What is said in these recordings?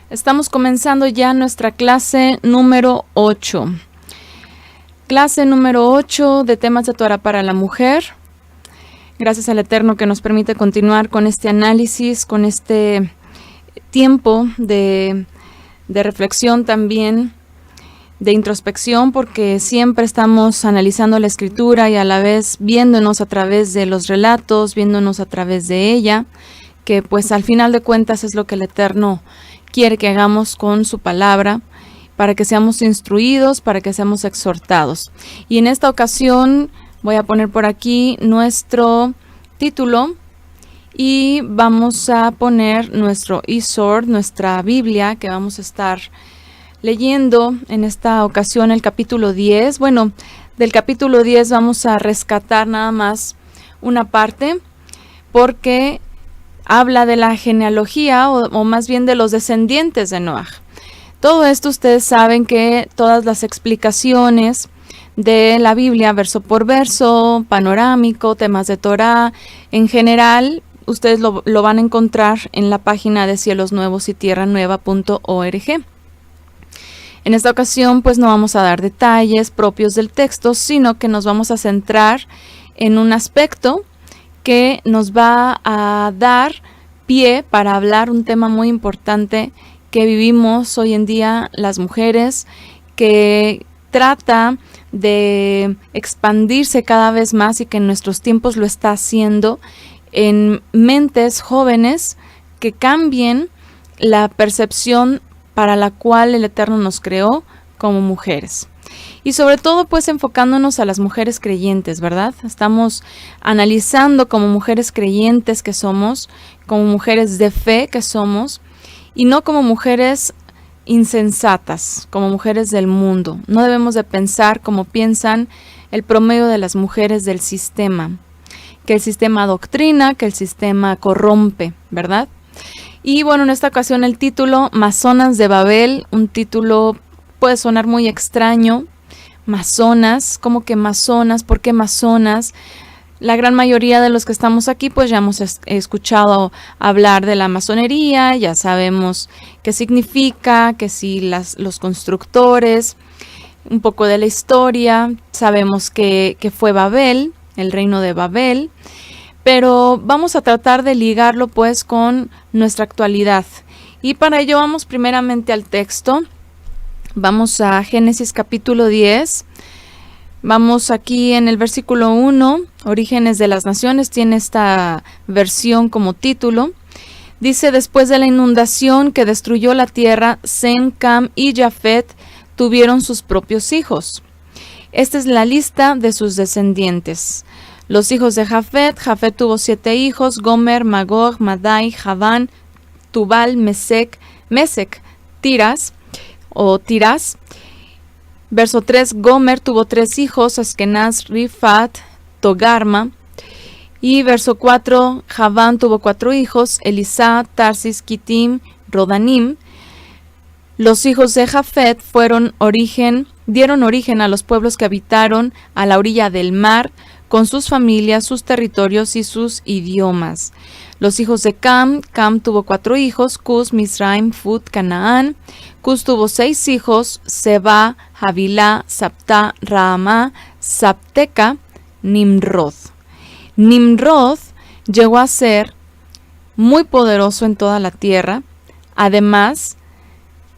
Estamos comenzando ya nuestra clase número 8. Clase número 8 de temas de Torah para la mujer. Gracias al Eterno que nos permite continuar con este análisis, con este tiempo de reflexión también, de introspección, porque siempre estamos analizando la Escritura y a la vez viéndonos a través de los relatos, viéndonos a través de ella, que pues al final de cuentas es lo que el Eterno quiere que hagamos con su palabra, para que seamos instruidos, para que seamos exhortados. Y en esta ocasión voy a poner por aquí nuestro título y vamos a poner nuestro e-sword, nuestra Biblia, que vamos a estar leyendo en esta ocasión el capítulo 10. Bueno, del capítulo 10 vamos a rescatar nada más una parte, porque habla de la genealogía o más bien de los descendientes de Noaj. Todo esto ustedes saben que todas las explicaciones de la Biblia, verso por verso, panorámico, temas de Torah, en general, ustedes lo van a encontrar en la página de cielosnuevosYtierranueva.org. En esta ocasión, pues no vamos a dar detalles propios del texto, sino que nos vamos a centrar en un aspecto que nos va a dar pie para hablar un tema muy importante que vivimos hoy en día las mujeres, que trata de expandirse cada vez más y que en nuestros tiempos lo está haciendo en mentes jóvenes que cambien la percepción para la cual el Eterno nos creó como mujeres. Y sobre todo pues enfocándonos a las mujeres creyentes, ¿verdad? Estamos analizando como mujeres creyentes que somos, como mujeres de fe que somos, y no como mujeres insensatas, como mujeres del mundo. No debemos de pensar como piensan el promedio de las mujeres del sistema, que el sistema adoctrina, que el sistema corrompe, ¿verdad? Y bueno, en esta ocasión el título, Masonas de Babel, un título puede sonar muy extraño. Masonas, ¿cómo que masonas? ¿Por qué masonas? La gran mayoría de los que estamos aquí pues ya hemos escuchado hablar de la masonería, ya sabemos qué significa, que si los constructores, un poco de la historia, sabemos que fue Babel, el reino de Babel, pero vamos a tratar de ligarlo pues con nuestra actualidad. Y para ello vamos primeramente al texto. Vamos a Génesis capítulo 10, vamos aquí en el versículo 1, Orígenes de las Naciones, tiene esta versión como título. Dice: después de la inundación que destruyó la tierra, Sem, Cam y Jafet tuvieron sus propios hijos. Esta es la lista de sus descendientes. Los hijos de Jafet: Jafet tuvo 7 hijos, Gomer, Magog, Madai, Javán, Tubal, Mesec, Tiras. Verso 3, Gomer tuvo 3 hijos, Askenaz, Rifat, Togarma. Y verso 4, Javán tuvo 4 hijos, Elisá, Tarsis, Kitim, Rodanim. Los hijos de Jafet dieron origen a los pueblos que habitaron a la orilla del mar, con sus familias, sus territorios y sus idiomas. Los hijos de Cam tuvo 4 hijos, Cus, Misraim, Fut, Canaán. Cus tuvo 6 hijos, Seba, Havilá, Saptá, Raamá, Sapteca, Nimrod. Nimrod llegó a ser muy poderoso en toda la tierra. Además,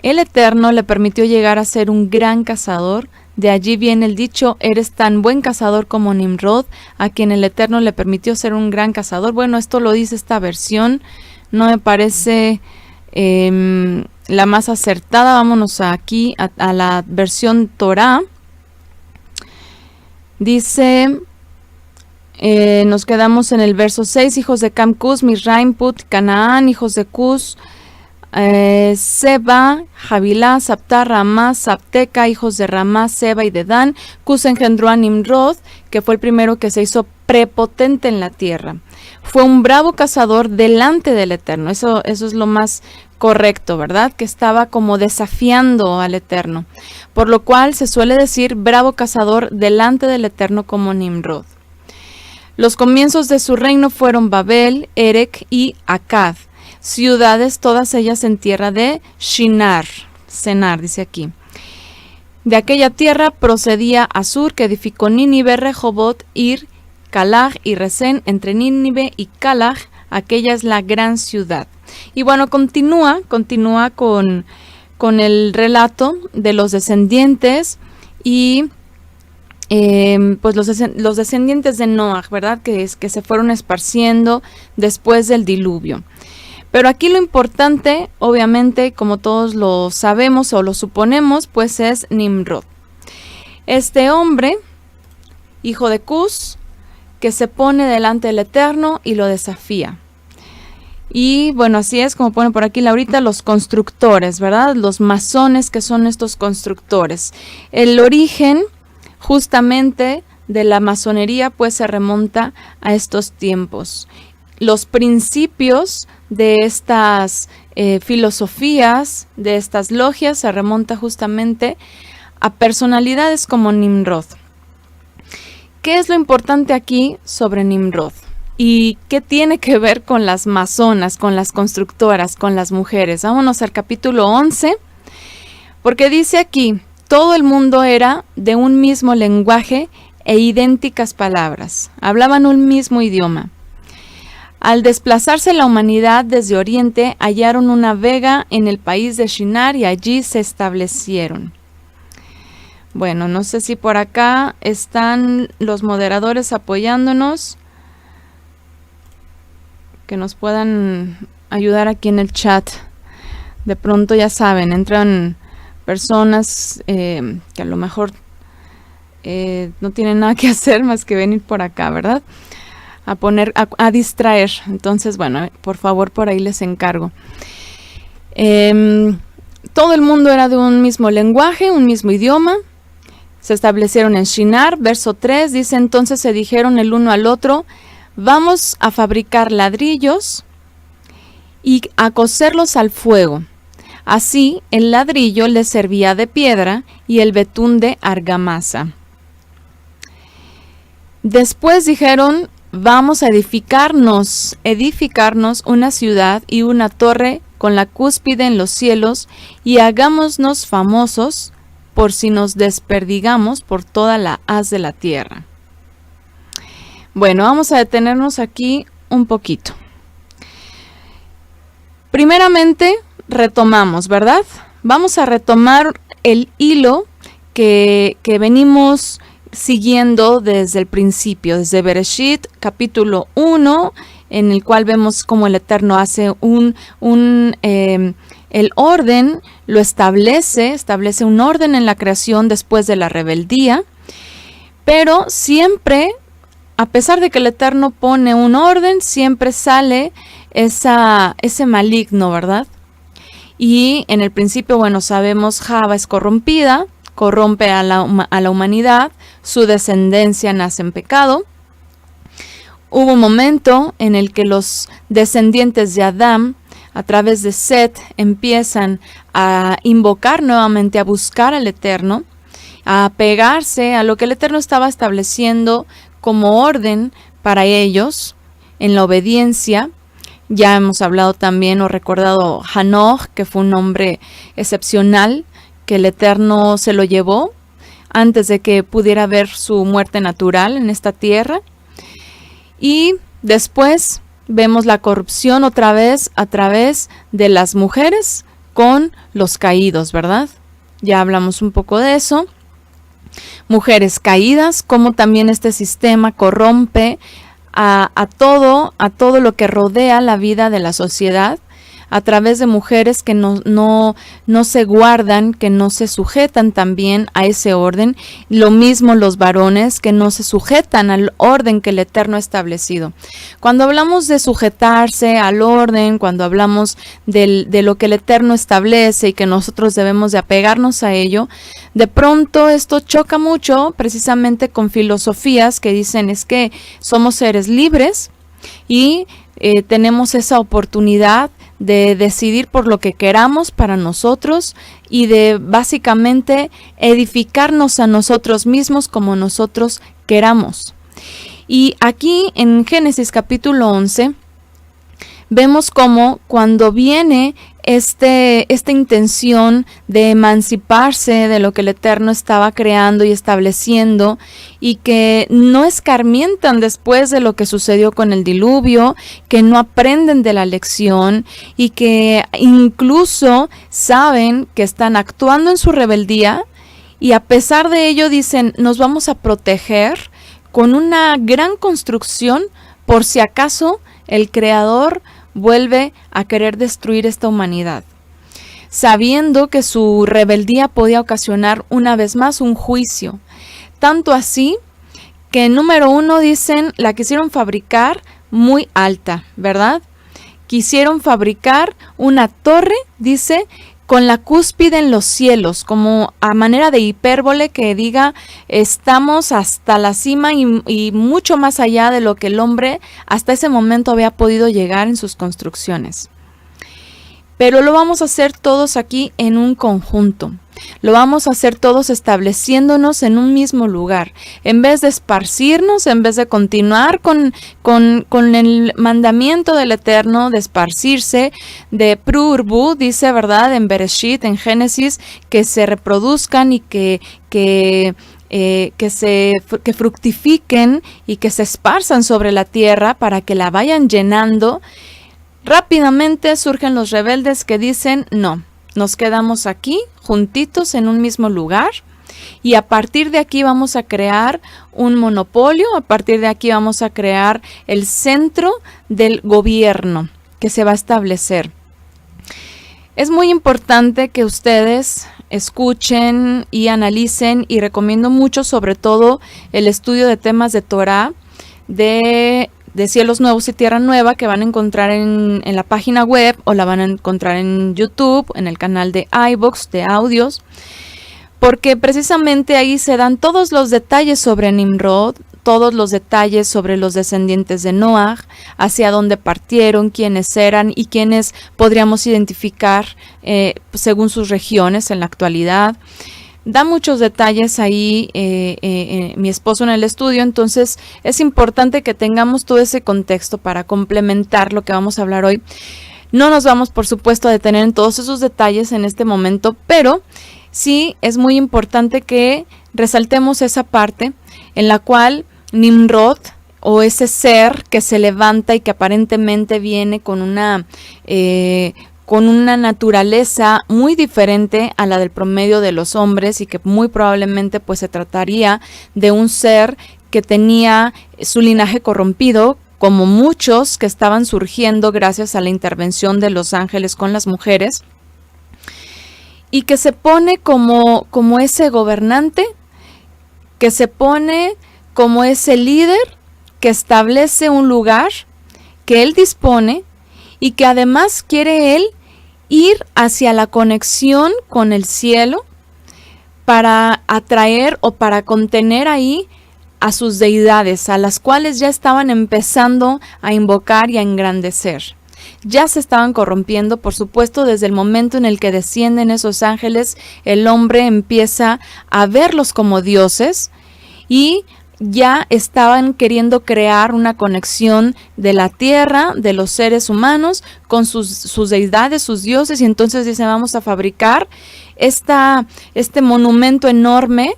el Eterno le permitió llegar a ser un gran cazador. De allí viene el dicho: eres tan buen cazador como Nimrod, a quien el Eterno le permitió ser un gran cazador. Bueno, esto lo dice esta versión, no me parece la más acertada. Vámonos aquí a la versión Torah. Dice, nos quedamos en el verso 6, hijos de Cam, Cus, Misraim, Put, Canaán, hijos de Cus, Seba, Havilá, Saptá, Ramá, Sapteca, hijos de Ramá, Seba y Dedán. Cus engendró a Nimrod, que fue el primero que se hizo prepotente en la tierra. Fue un bravo cazador delante del Eterno. Eso es lo más correcto, ¿verdad? Que estaba como desafiando al Eterno. Por lo cual se suele decir bravo cazador delante del Eterno como Nimrod. Los comienzos de su reino fueron Babel, Erec y Akkad. ciudades, todas ellas en tierra de Shinar, Senar, dice aquí. De aquella tierra procedía Asur, que edificó Nínive, Rehobot, Ir, Calag y Resén, entre Nínive y Calag, aquella es la gran ciudad. Y bueno, continúa con el relato de los descendientes y pues los descendientes de Noah, ¿verdad? Que se fueron esparciendo después del diluvio. Pero aquí lo importante, obviamente, como todos lo sabemos o lo suponemos, pues es Nimrod. Este hombre, hijo de Cus, que se pone delante del Eterno y lo desafía. Y bueno, así es como pone por aquí Laurita, los constructores, ¿verdad? Los masones, que son estos constructores. El origen justamente de la masonería pues se remonta a estos tiempos. Los principios de estas filosofías, de estas logias, se remonta justamente a personalidades como Nimrod. ¿Qué es lo importante aquí sobre Nimrod? ¿Y qué tiene que ver con las masonas, con las constructoras, con las mujeres? Vámonos al capítulo 11, porque dice aquí, todo el mundo era de un mismo lenguaje e idénticas palabras, hablaban un mismo idioma. Al desplazarse la humanidad desde Oriente, hallaron una vega en el país de Shinar y allí se establecieron. Bueno, no sé si por acá están los moderadores apoyándonos, que nos puedan ayudar aquí en el chat. De pronto, ya saben, entran personas que a lo mejor no tienen nada que hacer más que venir por acá, ¿verdad? A distraer. Entonces, bueno, por favor, por ahí les encargo. Todo el mundo era de un mismo lenguaje, un mismo idioma. Se establecieron en Shinar. Verso 3 dice, entonces se dijeron el uno al otro, vamos a fabricar ladrillos y a cocerlos al fuego. Así el ladrillo les servía de piedra y el betún de argamasa. Después dijeron, vamos a edificarnos una ciudad y una torre con la cúspide en los cielos y hagámonos famosos por si nos desperdigamos por toda la haz de la tierra. Bueno, vamos a detenernos aquí un poquito. Primeramente, retomamos, ¿verdad? Vamos a retomar el hilo que venimos siguiendo desde el principio, desde Bereshit, capítulo 1, en el cual vemos cómo el Eterno hace el orden, lo establece un orden en la creación después de la rebeldía, pero siempre, a pesar de que el Eterno pone un orden, siempre sale ese maligno, ¿verdad? Y en el principio, bueno, sabemos Java es corrompida, corrompe a la humanidad, su descendencia nace en pecado. Hubo un momento en el que los descendientes de Adán, a través de Set, empiezan a invocar nuevamente, a buscar al Eterno, a apegarse a lo que el Eterno estaba estableciendo como orden para ellos, en la obediencia. Ya hemos hablado también o recordado Hanoch, que fue un hombre excepcional, que el Eterno se lo llevó antes de que pudiera ver su muerte natural en esta tierra. Y después vemos la corrupción otra vez a través de las mujeres con los caídos, ¿verdad? Ya hablamos un poco de eso. Mujeres caídas, como también este sistema corrompe a todo lo que rodea la vida de la sociedad, a través de mujeres que no se guardan, que no se sujetan también a ese orden. Lo mismo los varones que no se sujetan al orden que el Eterno ha establecido. Cuando hablamos de sujetarse al orden, cuando hablamos de lo que el Eterno establece y que nosotros debemos de apegarnos a ello, de pronto esto choca mucho precisamente con filosofías que dicen es que somos seres libres y tenemos esa oportunidad de decidir por lo que queramos para nosotros y de básicamente edificarnos a nosotros mismos como nosotros queramos. Y aquí en Génesis capítulo 11 vemos como cuando viene esta intención de emanciparse de lo que el Eterno estaba creando y estableciendo, y que no escarmientan después de lo que sucedió con el diluvio, que no aprenden de la lección y que incluso saben que están actuando en su rebeldía, y a pesar de ello dicen: nos vamos a proteger con una gran construcción por si acaso el Creador vuelve a querer destruir esta humanidad, sabiendo que su rebeldía podía ocasionar una vez más un juicio. Tanto así que, número 1, dicen, la quisieron fabricar muy alta, ¿verdad? Quisieron fabricar una torre, dice, con la cúspide en los cielos, como a manera de hipérbole, que diga: estamos hasta la cima y mucho más allá de lo que el hombre hasta ese momento había podido llegar en sus construcciones. Pero lo vamos a hacer todos aquí en un conjunto. Lo vamos a hacer todos estableciéndonos en un mismo lugar. En vez de esparcirnos, en vez de continuar con el mandamiento del Eterno de esparcirse, de prurbu, dice, ¿verdad? En Bereshit, en Génesis, que se reproduzcan y que fructifiquen y que se esparzan sobre la tierra para que la vayan llenando. Rápidamente surgen los rebeldes que dicen: no, nos quedamos aquí juntitos en un mismo lugar, y a partir de aquí vamos a crear un monopolio, a partir de aquí vamos a crear el centro del gobierno que se va a establecer. Es muy importante que ustedes escuchen y analicen, y recomiendo mucho sobre todo el estudio de temas de Torah, de Cielos Nuevos y Tierra Nueva, que van a encontrar en la página web, o la van a encontrar en YouTube, en el canal de iVoox de audios, porque precisamente ahí se dan todos los detalles sobre Nimrod, todos los detalles sobre los descendientes de Noah, hacia dónde partieron, quiénes eran y quiénes podríamos identificar según sus regiones en la actualidad. Da muchos detalles ahí mi esposo en el estudio, entonces es importante que tengamos todo ese contexto para complementar lo que vamos a hablar hoy. No nos vamos, por supuesto, a detener en todos esos detalles en este momento, pero sí es muy importante que resaltemos esa parte en la cual Nimrod, o ese ser que se levanta y que aparentemente viene con una naturaleza muy diferente a la del promedio de los hombres, y que muy probablemente pues se trataría de un ser que tenía su linaje corrompido, como muchos que estaban surgiendo gracias a la intervención de los ángeles con las mujeres, y que se pone como ese gobernante, que se pone como ese líder que establece un lugar que él dispone, y que además quiere él ir hacia la conexión con el cielo para atraer o para contener ahí a sus deidades, a las cuales ya estaban empezando a invocar y a engrandecer. Ya se estaban corrompiendo, por supuesto, desde el momento en el que descienden esos ángeles. El hombre empieza a verlos como dioses, y ya estaban queriendo crear una conexión de la tierra, de los seres humanos, con sus deidades, sus dioses, y entonces dicen: vamos a fabricar este monumento enorme,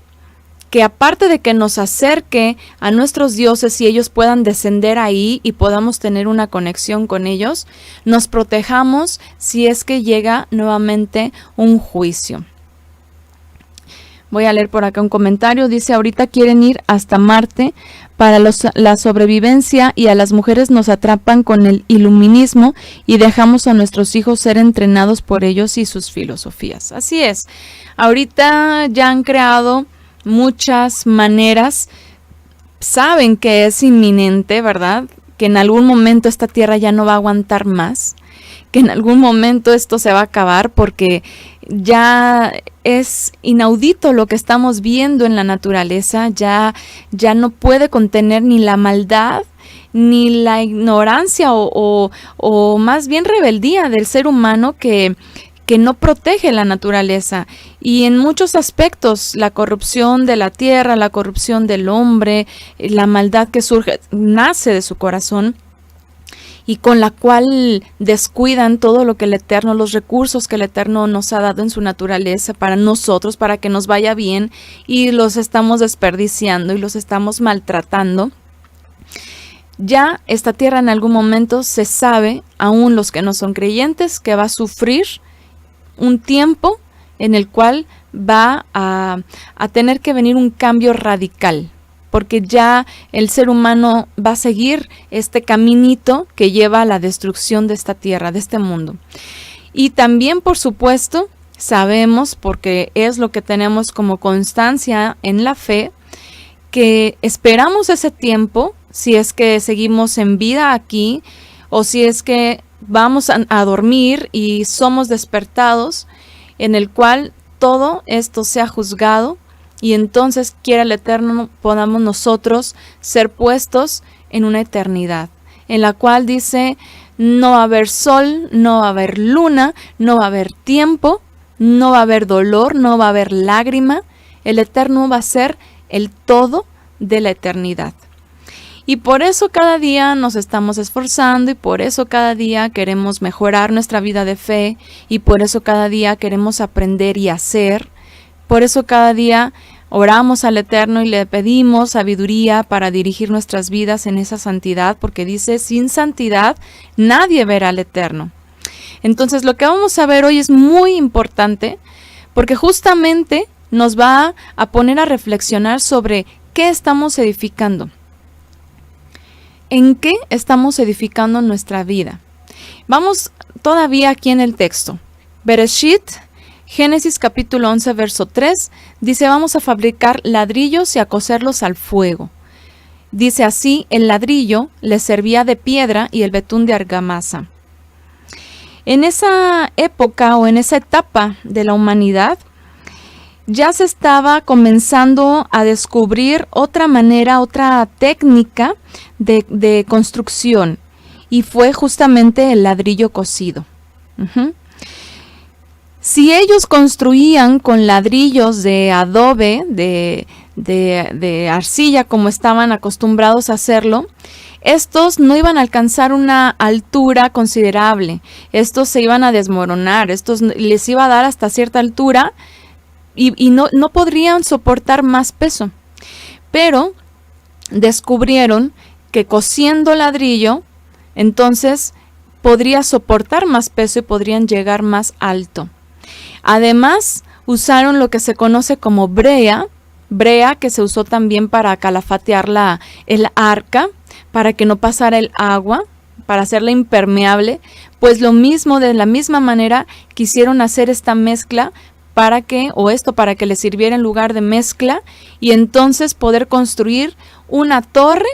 que aparte de que nos acerque a nuestros dioses y ellos puedan descender ahí y podamos tener una conexión con ellos, nos protejamos si es que llega nuevamente un juicio. Voy a leer por acá un comentario. Dice: ahorita quieren ir hasta Marte para la sobrevivencia, y a las mujeres nos atrapan con el iluminismo y dejamos a nuestros hijos ser entrenados por ellos y sus filosofías. Así es. Ahorita ya han creado muchas maneras. Saben que es inminente, ¿verdad? Que en algún momento esta tierra ya no va a aguantar más, que en algún momento esto se va a acabar, porque ya es inaudito lo que estamos viendo en la naturaleza. Ya no puede contener ni la maldad, ni la ignorancia o más bien rebeldía del ser humano que no protege la naturaleza. Y en muchos aspectos, la corrupción de la tierra, la corrupción del hombre, la maldad que surge, nace de su corazón. y con la cual descuidan todo lo que el Eterno, los recursos que el Eterno nos ha dado en su naturaleza para nosotros, para que nos vaya bien, y los estamos desperdiciando y los estamos maltratando. Ya esta tierra en algún momento se sabe, aún los que no son creyentes, que va a sufrir un tiempo en el cual va a tener que venir un cambio radical, porque ya el ser humano va a seguir este caminito que lleva a la destrucción de esta tierra, de este mundo. Y también, por supuesto, sabemos, porque es lo que tenemos como constancia en la fe, que esperamos ese tiempo, si es que seguimos en vida aquí, o si es que vamos a dormir y somos despertados, en el cual todo esto sea juzgado, y entonces quiera el Eterno podamos nosotros ser puestos en una eternidad, en la cual dice, no va a haber sol, no va a haber luna, no va a haber tiempo, no va a haber dolor, no va a haber lágrima. El Eterno va a ser el todo de la eternidad. Y por eso cada día nos estamos esforzando, y por eso cada día queremos mejorar nuestra vida de fe, y por eso cada día queremos aprender y hacer. Por eso cada día oramos al Eterno y le pedimos sabiduría para dirigir nuestras vidas en esa santidad, porque dice, sin santidad nadie verá al Eterno. Entonces lo que vamos a ver hoy es muy importante, porque justamente nos va a poner a reflexionar sobre qué estamos edificando. ¿En qué estamos edificando nuestra vida? Vamos todavía aquí en el texto. Bereshit, Génesis capítulo 11, verso 3, dice, vamos a fabricar ladrillos y a cocerlos al fuego. Dice así, el ladrillo le servía de piedra y el betún de argamasa. En esa época o en esa etapa de la humanidad, ya se estaba comenzando a descubrir otra manera, otra técnica de construcción, y fue justamente el ladrillo cocido. Si ellos construían con ladrillos de adobe, de arcilla, como estaban acostumbrados a hacerlo, estos no iban a alcanzar una altura considerable, estos se iban a desmoronar, estos les iba a dar hasta cierta altura, y no podrían soportar más peso. Pero descubrieron que cociendo ladrillo, entonces podría soportar más peso y podrían llegar más alto. Además, usaron lo que se conoce como brea que se usó también para calafatear el arca, para que no pasara el agua, para hacerla impermeable. Pues lo mismo, de la misma manera, quisieron hacer esta mezcla para que le sirviera en lugar de mezcla, y entonces poder construir una torre,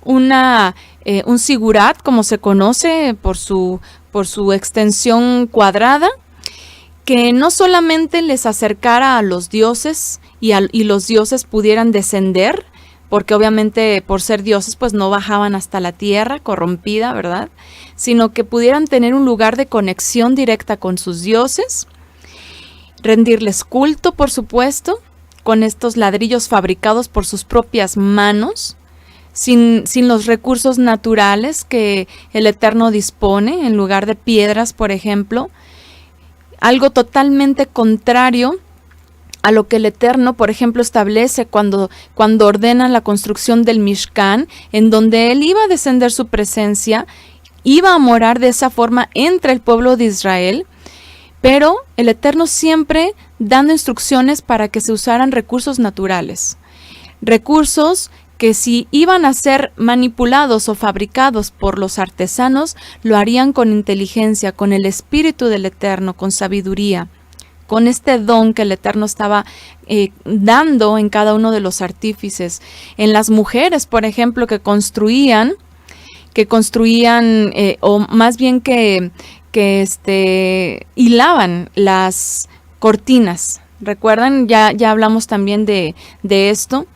un sigurat, como se conoce por su extensión cuadrada, que no solamente les acercara a los dioses y los dioses pudieran descender, porque obviamente por ser dioses pues no bajaban hasta la tierra corrompida, ¿verdad? Sino que pudieran tener un lugar de conexión directa con sus dioses, rendirles culto, por supuesto, con estos ladrillos fabricados por sus propias manos, sin los recursos naturales que el Eterno dispone, en lugar de piedras, por ejemplo. Algo totalmente contrario a lo que el Eterno, por ejemplo, establece cuando ordena la construcción del Mishkan, en donde Él iba a descender su presencia, iba a morar de esa forma entre el pueblo de Israel. Pero el Eterno siempre dando instrucciones para que se usaran recursos naturales. Recursos que si iban a ser manipulados o fabricados por los artesanos, lo harían con inteligencia, con el espíritu del Eterno, con sabiduría, con este don que el Eterno estaba dando en cada uno de los artífices. En las mujeres, por ejemplo, que construían, o más bien que hilaban las cortinas. ¿Recuerdan? Ya hablamos también de esto.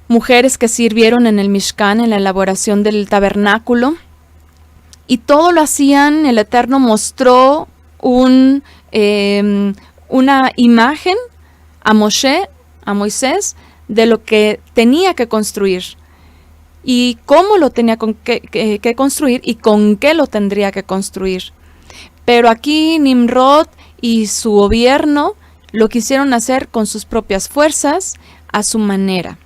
Mujeres que sirvieron en el Mishkan, en la elaboración del tabernáculo, y todo lo hacían. El Eterno mostró una imagen a Moisés, de lo que tenía que construir. y cómo lo tenía que construir y con qué lo tendría que construir. Pero aquí Nimrod y su gobierno lo quisieron hacer con sus propias fuerzas, a su manera.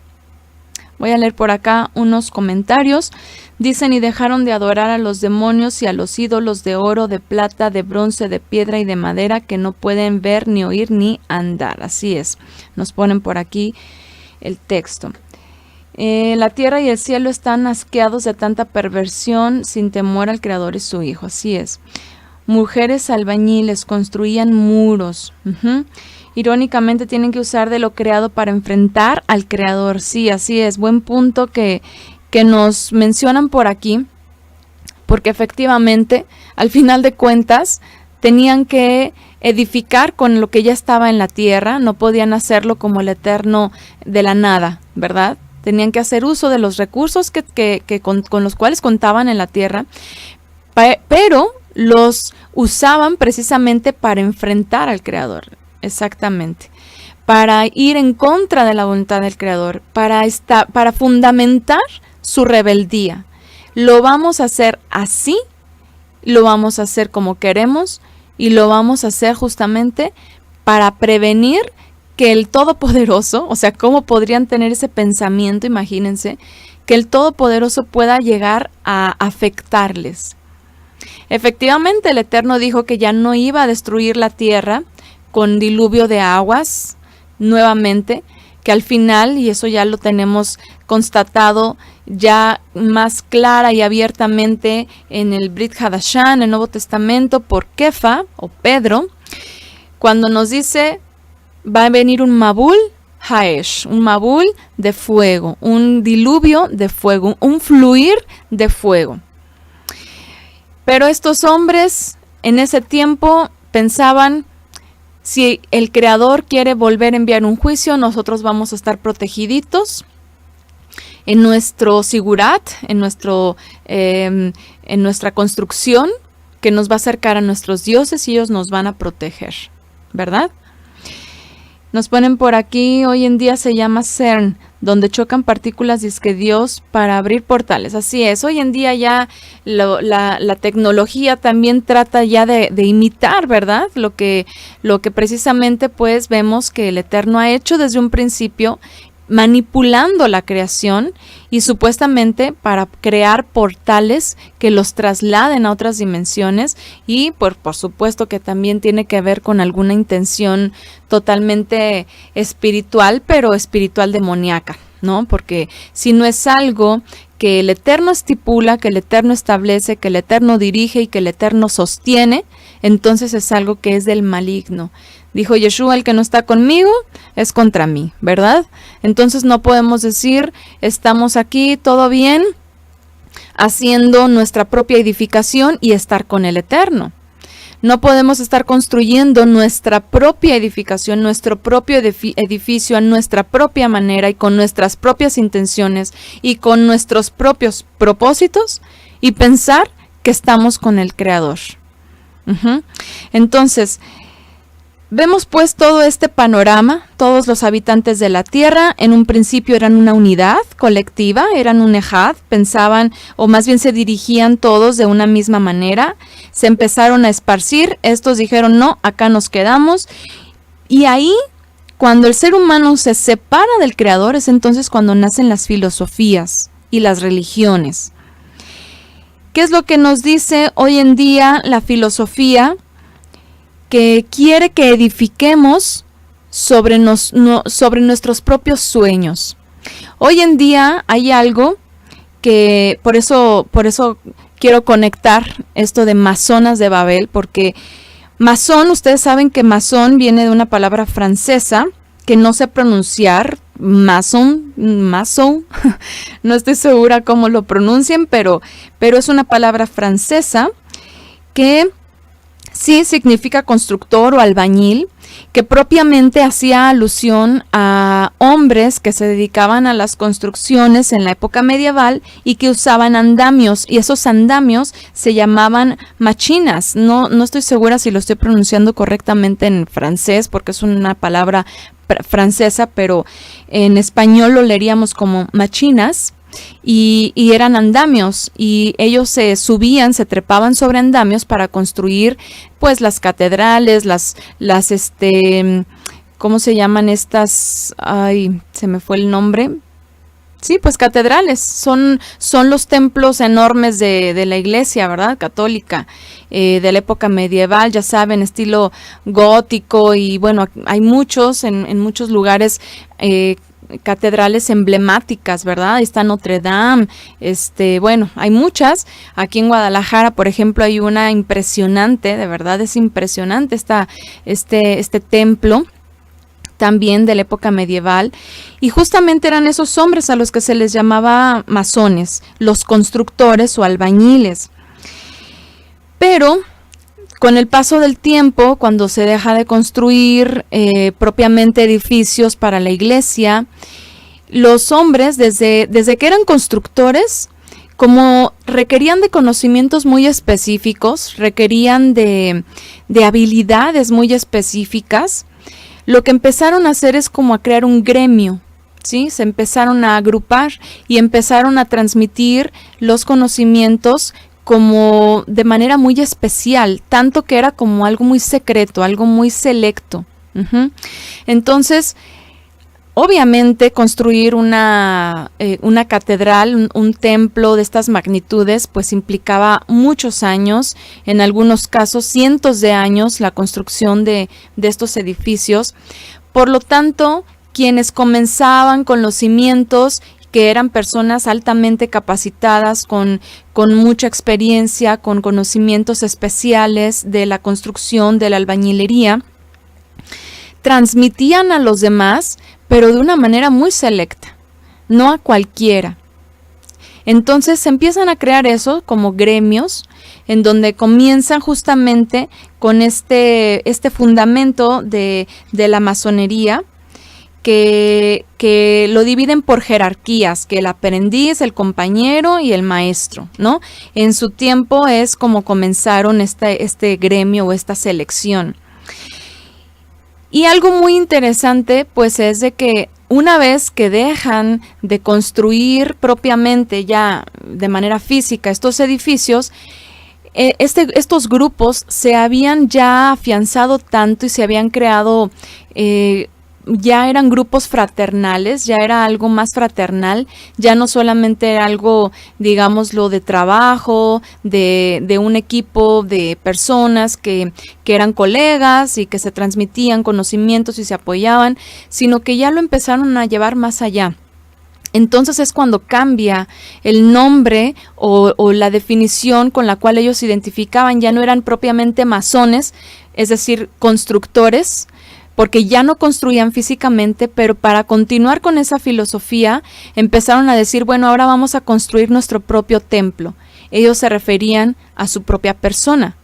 Voy a leer por acá unos comentarios. Dicen: y dejaron de adorar a los demonios y a los ídolos de oro, de plata, de bronce, de piedra y de madera, que no pueden ver, ni oír, ni andar. Así es, nos ponen por aquí el texto. La tierra y el cielo están asqueados de tanta perversión, sin temor al Creador y su Hijo. Así es. Mujeres albañiles construían muros. Irónicamente tienen que usar de lo creado para enfrentar al Creador. Sí, así es. Buen punto que nos mencionan por aquí, porque efectivamente, al final de cuentas, tenían que edificar con lo que ya estaba en la tierra. No podían hacerlo como el Eterno de la nada, ¿verdad? Tenían que hacer uso de los recursos con los cuales contaban en la tierra, pero los usaban precisamente para enfrentar al Creador. Exactamente, para ir en contra de la voluntad del Creador, para fundamentar su rebeldía. Lo vamos a hacer así, lo vamos a hacer como queremos y lo vamos a hacer justamente para prevenir que el Todopoderoso, o sea, ¿cómo podrían tener ese pensamiento? Imagínense, que el Todopoderoso pueda llegar a afectarles. Efectivamente, el Eterno dijo que ya no iba a destruir la tierra con diluvio de aguas nuevamente, que al final, y eso ya lo tenemos constatado ya más clara y abiertamente en el Brit Hadashah, en el Nuevo Testamento, por Kefa o Pedro, cuando nos dice: va a venir un Mabul Haesh, un Mabul de fuego, un diluvio de fuego, un fluir de fuego. Pero estos hombres en ese tiempo pensaban: si el Creador quiere volver a enviar un juicio, nosotros vamos a estar protegiditos en nuestro sigurat, en nuestra construcción, que nos va a acercar a nuestros dioses y ellos nos van a proteger, ¿verdad? Nos ponen por aquí: hoy en día se llama CERN, donde chocan partículas disque Dios para abrir portales. Así es, hoy en día ya la tecnología también trata ya de imitar, ¿verdad? Lo que precisamente pues vemos que el Eterno ha hecho desde un principio, manipulando la creación y supuestamente para crear portales que los trasladen a otras dimensiones, y por supuesto que también tiene que ver con alguna intención totalmente espiritual, pero espiritual demoníaca, ¿no? Porque si no es algo que el Eterno estipula, que el Eterno establece, que el Eterno dirige y que el Eterno sostiene, entonces es algo que es del maligno. Dijo Yeshua: el que no está conmigo es contra mí, ¿verdad? Entonces no podemos decir: estamos aquí, todo bien, haciendo nuestra propia edificación y estar con el Eterno. No podemos estar construyendo nuestra propia edificación, nuestro propio edificio a nuestra propia manera y con nuestras propias intenciones y con nuestros propios propósitos y pensar que estamos con el Creador. Entonces, vemos pues todo este panorama. Todos los habitantes de la tierra en un principio eran una unidad colectiva, eran un ejad, pensaban, o más bien se dirigían todos de una misma manera. Se empezaron a esparcir, estos dijeron: no, acá nos quedamos. Y ahí, cuando el ser humano se separa del Creador, es entonces cuando nacen las filosofías y las religiones. ¿Qué es lo que nos dice hoy en día la filosofía? Que quiere que edifiquemos sobre nuestros propios sueños. Hoy en día hay algo que, por eso quiero conectar esto de masonas de Babel, porque masón, ustedes saben que masón viene de una palabra francesa que no sé pronunciar, mason, no estoy segura cómo lo pronuncian, pero es una palabra francesa que sí significa constructor o albañil, que propiamente hacía alusión a hombres que se dedicaban a las construcciones en la época medieval y que usaban andamios, y esos andamios se llamaban machinas. No estoy segura si lo estoy pronunciando correctamente en francés, porque es una palabra francesa, pero en español lo leeríamos como machinas. y eran andamios, y ellos se subían, se trepaban sobre andamios para construir pues las catedrales, ¿cómo se llaman estas? Ay, se me fue el nombre. Sí, pues catedrales, son los templos enormes de la iglesia, ¿verdad? Católica, de la época medieval, ya saben, estilo gótico, y bueno, hay muchos, en muchos lugares, catedrales emblemáticas, ¿verdad? Ahí está Notre Dame, bueno, hay muchas. Aquí en Guadalajara, por ejemplo, hay una impresionante, de verdad es impresionante este templo, también de la época medieval, y justamente eran esos hombres a los que se les llamaba masones, los constructores o albañiles. Pero con el paso del tiempo, cuando se deja de construir propiamente edificios para la iglesia, los hombres, desde que eran constructores, como requerían de conocimientos muy específicos, requerían de habilidades muy específicas, lo que empezaron a hacer es como a crear un gremio, ¿sí? Se empezaron a agrupar y empezaron a transmitir los conocimientos como de manera muy especial, tanto que era como algo muy secreto, algo muy selecto. Entonces, obviamente construir una catedral, un templo de estas magnitudes, pues implicaba muchos años, en algunos casos cientos de años, la construcción de estos edificios. Por lo tanto, quienes comenzaban con los cimientos, que eran personas altamente capacitadas, con mucha experiencia, con conocimientos especiales de la construcción, de la albañilería, transmitían a los demás, pero de una manera muy selecta, no a cualquiera. Entonces se empiezan a crear eso como gremios, en donde comienzan justamente con este fundamento de la masonería, que lo dividen por jerarquías, que el aprendiz, el compañero y el maestro, ¿no? En su tiempo es como comenzaron este gremio o esta selección. Y algo muy interesante pues es de que una vez que dejan de construir propiamente ya de manera física estos edificios, estos grupos se habían ya afianzado tanto y se habían creado, ya eran grupos fraternales, ya era algo más fraternal, ya no solamente era algo, digámoslo, de trabajo, de un equipo de personas que eran colegas y que se transmitían conocimientos y se apoyaban, sino que ya lo empezaron a llevar más allá. Entonces es cuando cambia el nombre o la definición con la cual ellos se identificaban. Ya no eran propiamente masones, es decir, constructores, porque ya no construían físicamente, pero para continuar con esa filosofía empezaron a decir, bueno, ahora vamos a construir nuestro propio templo. Ellos se referían a su propia persona.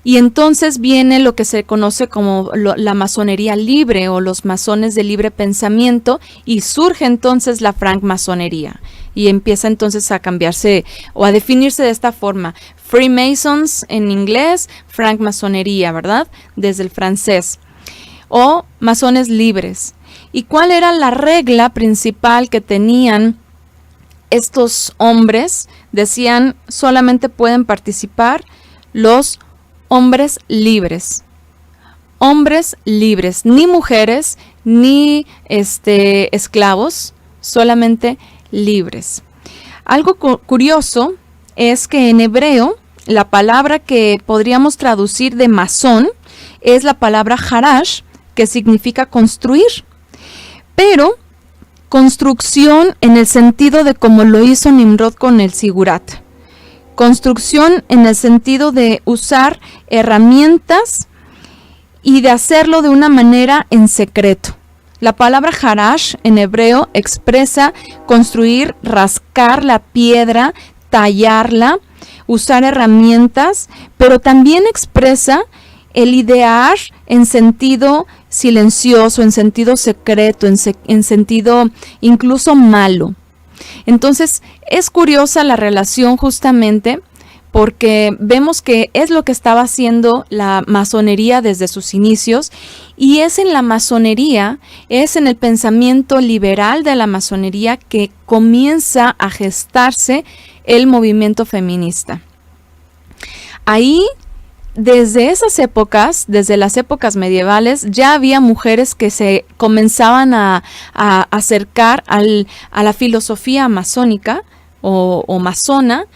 Y entonces viene lo que se conoce como la masonería libre o los masones de libre pensamiento, y surge entonces la francmasonería y empieza entonces a cambiarse o a definirse de esta forma. Freemasons en inglés, francmasonería, ¿verdad? Desde el francés. O masones libres. ¿Y cuál era la regla principal que tenían estos hombres? Decían, solamente pueden participar los hombres libres. Hombres libres, ni mujeres, ni esclavos, solamente libres. Algo curioso es que en hebreo, la palabra que podríamos traducir de masón es la palabra harash, que significa construir, pero construcción en el sentido de como lo hizo Nimrod con el Sigurat. Construcción en el sentido de usar herramientas y de hacerlo de una manera en secreto. La palabra harash en hebreo expresa construir, rascar la piedra, tallarla, usar herramientas, pero también expresa el idear en sentido silencioso, en sentido secreto, en sentido incluso malo. Entonces, es curiosa la relación justamente porque vemos que es lo que estaba haciendo la masonería desde sus inicios, y es en la masonería, es en el pensamiento liberal de la masonería que comienza a gestarse el movimiento feminista. Ahí, desde esas épocas, desde las épocas medievales, ya había mujeres que se comenzaban a acercar a la filosofía masónica o masona,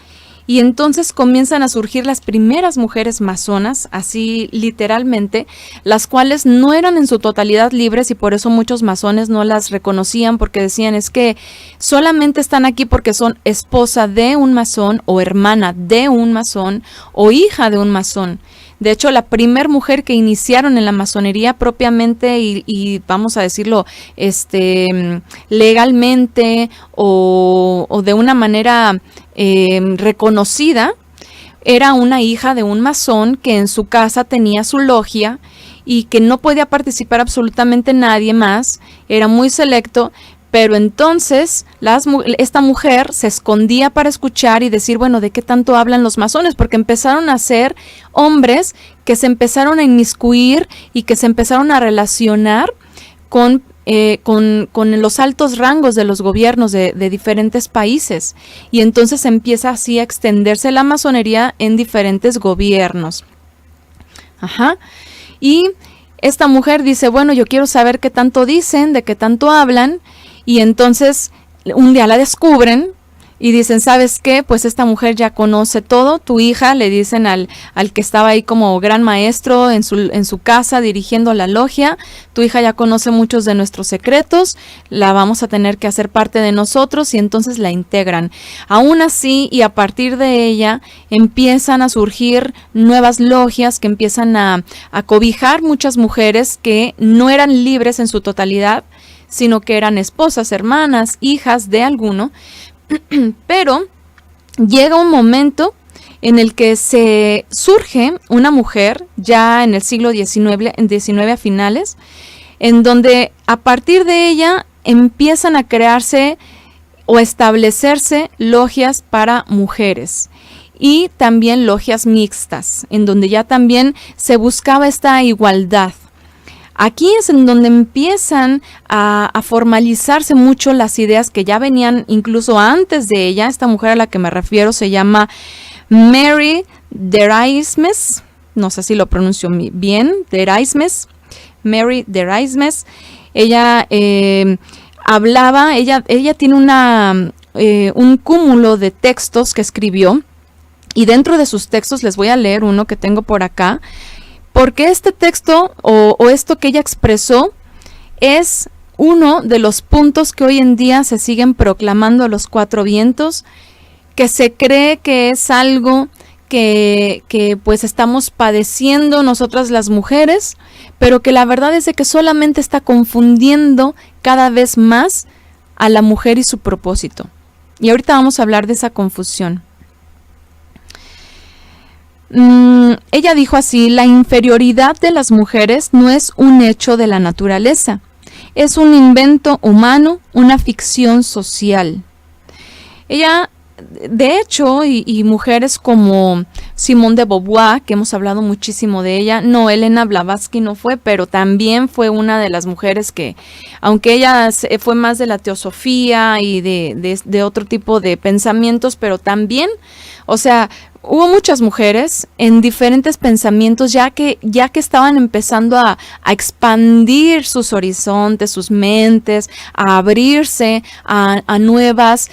y entonces comienzan a surgir las primeras mujeres masonas, así literalmente, las cuales no eran en su totalidad libres, y por eso muchos masones no las reconocían, porque decían, es que solamente están aquí porque son esposa de un masón, o hermana de un masón, o hija de un masón. De hecho, la primer mujer que iniciaron en la masonería propiamente y vamos a decirlo, legalmente o de una manera reconocida, era una hija de un masón que en su casa tenía su logia y que no podía participar absolutamente nadie más, era muy selecto. Pero entonces esta mujer se escondía para escuchar y decir, bueno, ¿de qué tanto hablan los masones? Porque empezaron a ser hombres que se empezaron a inmiscuir y que se empezaron a relacionar con los altos rangos de los gobiernos de diferentes países. Y entonces empieza así a extenderse la masonería en diferentes gobiernos. Y esta mujer dice, bueno, yo quiero saber qué tanto dicen, de qué tanto hablan. Y entonces un día la descubren y dicen, ¿sabes qué? Pues esta mujer ya conoce todo. Tu hija, le dicen al que estaba ahí como gran maestro en su casa dirigiendo la logia, tu hija ya conoce muchos de nuestros secretos, la vamos a tener que hacer parte de nosotros, y entonces la integran. Aún así, y a partir de ella, empiezan a surgir nuevas logias que empiezan a cobijar muchas mujeres que no eran libres en su totalidad, sino que eran esposas, hermanas, hijas de alguno. Pero llega un momento en el que se surge una mujer, ya en el siglo XIX a finales, en donde a partir de ella empiezan a crearse o establecerse logias para mujeres. Y también logias mixtas, en donde ya también se buscaba esta igualdad. Aquí es en donde empiezan a formalizarse mucho las ideas que ya venían incluso antes de ella. Esta mujer a la que me refiero se llama Mary Deraismes, no sé si lo pronuncio bien, Mary Deraismes. Ella hablaba, ella tiene un cúmulo de textos que escribió, y dentro de sus textos les voy a leer uno que tengo por acá, porque este texto o esto que ella expresó es uno de los puntos que hoy en día se siguen proclamando a los cuatro vientos, que se cree que es algo que pues estamos padeciendo nosotras las mujeres, pero que la verdad es de que solamente está confundiendo cada vez más a la mujer y su propósito. Y ahorita vamos a hablar de esa confusión. Ella dijo así: la inferioridad de las mujeres no es un hecho de la naturaleza, es un invento humano, una ficción social. Ella, de hecho, y mujeres como Simone de Beauvoir, que hemos hablado muchísimo de ella, no, Elena Blavatsky no fue, pero también fue una de las mujeres que, aunque ella fue más de la teosofía y de otro tipo de pensamientos, pero también, o sea, hubo muchas mujeres en diferentes pensamientos ya que estaban empezando a expandir sus horizontes, sus mentes, a abrirse a nuevas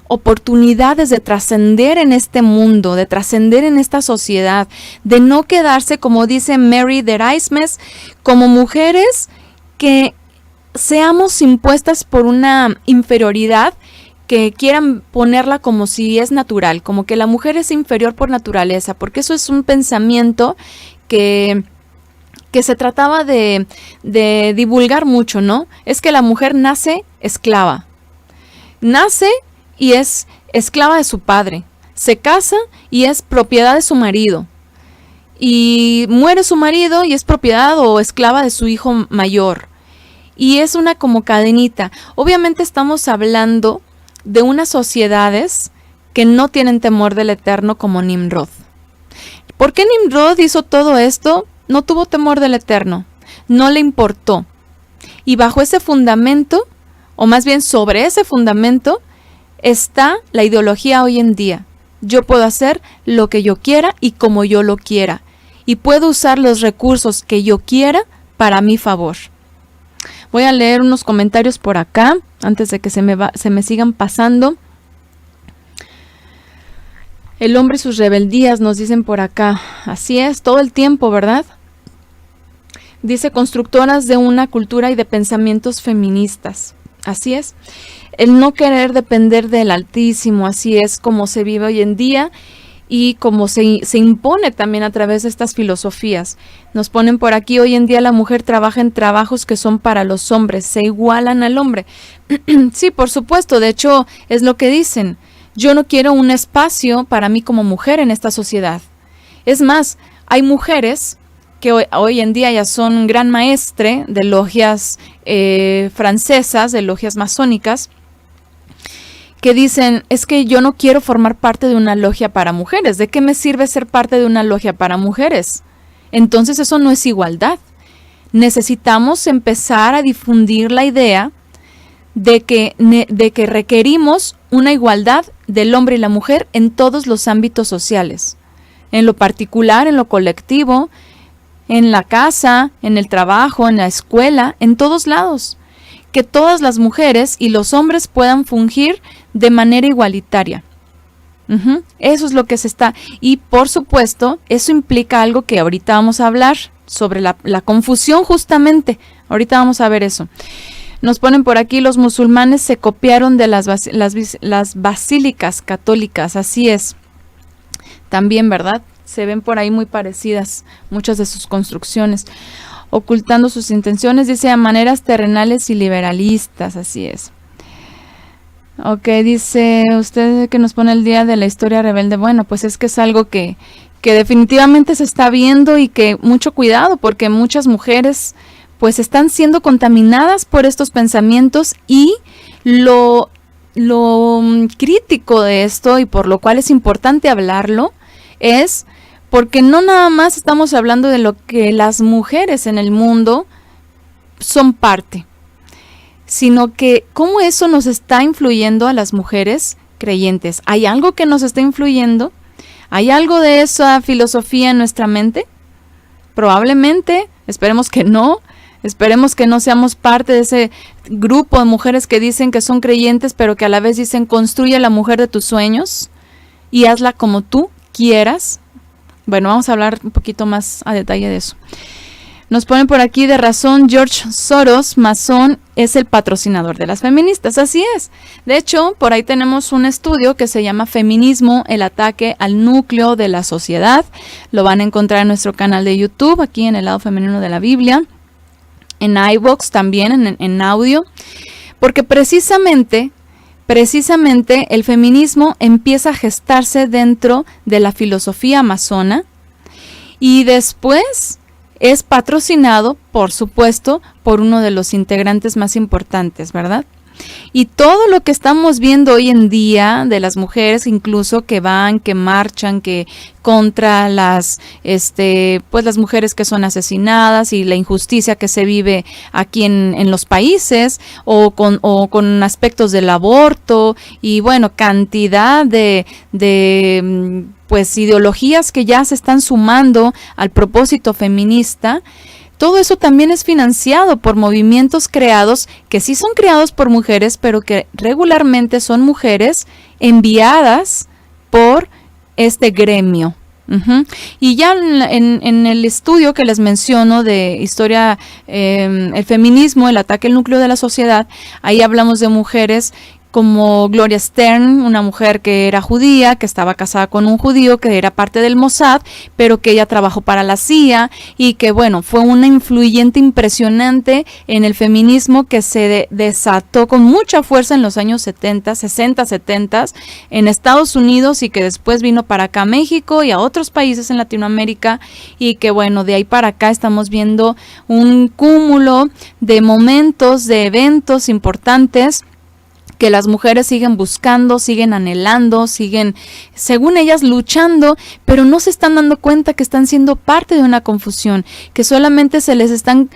oportunidades de trascender en este mundo, de trascender en esta sociedad, de no quedarse, como dice Mary Deraismes, como mujeres que seamos impuestas por una inferioridad, que quieran ponerla como si es natural, como que la mujer es inferior por naturaleza, porque eso es un pensamiento que se trataba de divulgar mucho, ¿no? Es que la mujer nace esclava, nace y es esclava de su padre, se casa y es propiedad de su marido, y muere su marido y es propiedad o esclava de su hijo mayor, y es una como cadenita. Obviamente estamos hablando de unas sociedades que no tienen temor del Eterno como Nimrod. ¿Por qué Nimrod hizo todo esto? No tuvo temor del Eterno, no le importó. Y bajo ese fundamento, o más bien sobre ese fundamento, está la ideología hoy en día. Yo puedo hacer lo que yo quiera y como yo lo quiera. Y puedo usar los recursos que yo quiera para mi favor. Voy a leer unos comentarios por acá, antes de que se me sigan pasando. El hombre y sus rebeldías, nos dicen por acá. Así es, todo el tiempo, ¿verdad? Dice, constructoras de una cultura y de pensamientos feministas. Así es. El no querer depender del Altísimo, así es como se vive hoy en día y como se impone también a través de estas filosofías. Nos ponen por aquí, hoy en día la mujer trabaja en trabajos que son para los hombres, se igualan al hombre. Sí, por supuesto, de hecho es lo que dicen. Yo no quiero un espacio para mí como mujer en esta sociedad. Es más, hay mujeres que hoy en día ya son gran maestre de logias francesas, de logias masónicas, que dicen, es que yo no quiero formar parte de una logia para mujeres. ¿De qué me sirve ser parte de una logia para mujeres? Entonces eso no es igualdad. Necesitamos empezar a difundir la idea de que requerimos una igualdad del hombre y la mujer en todos los ámbitos sociales, en lo particular, en lo colectivo, en la casa, en el trabajo, en la escuela, en todos lados. Que todas las mujeres y los hombres puedan fungir de manera igualitaria. Eso es lo que se está. Y por supuesto, eso implica algo que ahorita vamos a hablar sobre la confusión justamente. Ahorita vamos a ver eso. Nos ponen por aquí, los musulmanes se copiaron de las basílicas católicas, así es. También, ¿verdad? Se ven por ahí muy parecidas muchas de sus construcciones. Ocultando sus intenciones, dice, a maneras terrenales y liberalistas, así es. Ok, dice usted que nos pone el día de la historia rebelde. Bueno, pues es que es algo que definitivamente se está viendo y que mucho cuidado, porque muchas mujeres pues están siendo contaminadas por estos pensamientos, y lo crítico de esto, y por lo cual es importante hablarlo, es porque no nada más estamos hablando de lo que las mujeres en el mundo son parte, sino que cómo eso nos está influyendo a las mujeres creyentes. ¿Hay algo que nos está influyendo? ¿Hay algo de esa filosofía en nuestra mente? Probablemente, esperemos que no. Esperemos que no seamos parte de ese grupo de mujeres que dicen que son creyentes, pero que a la vez dicen, construye la mujer de tus sueños y hazla como tú quieras. Bueno, vamos a hablar un poquito más a detalle de eso. Nos ponen por aquí, de razón, George Soros, masón, es el patrocinador de las feministas. Así es. De hecho, por ahí tenemos un estudio que se llama Feminismo, el ataque al núcleo de la sociedad. Lo van a encontrar en nuestro canal de YouTube, aquí en el lado femenino de la Biblia. En iVoox también, en audio, porque precisamente el feminismo empieza a gestarse dentro de la filosofía masona y después es patrocinado, por supuesto, por uno de los integrantes más importantes, ¿verdad? Y todo lo que estamos viendo hoy en día de las mujeres, incluso que van, que marchan, que contra las mujeres que son asesinadas y la injusticia que se vive aquí en los países, o con aspectos del aborto y bueno, cantidad de ideologías que ya se están sumando al propósito feminista. Todo eso también es financiado por movimientos creados, que sí son creados por mujeres, pero que regularmente son mujeres enviadas por este gremio. Y ya en el estudio que les menciono de historia, el feminismo, el ataque al núcleo de la sociedad, ahí hablamos de mujeres como Gloria Stern, una mujer que era judía, que estaba casada con un judío, que era parte del Mossad, pero que ella trabajó para la CIA y que, bueno, fue una influyente impresionante en el feminismo que se desató con mucha fuerza en los años 60, 70 en Estados Unidos y que después vino para acá a México y a otros países en Latinoamérica, y que, bueno, de ahí para acá estamos viendo un cúmulo de momentos, de eventos importantes que las mujeres siguen buscando, siguen anhelando, siguen, según ellas, luchando, pero no se están dando cuenta que están siendo parte de una confusión, que solamente se les están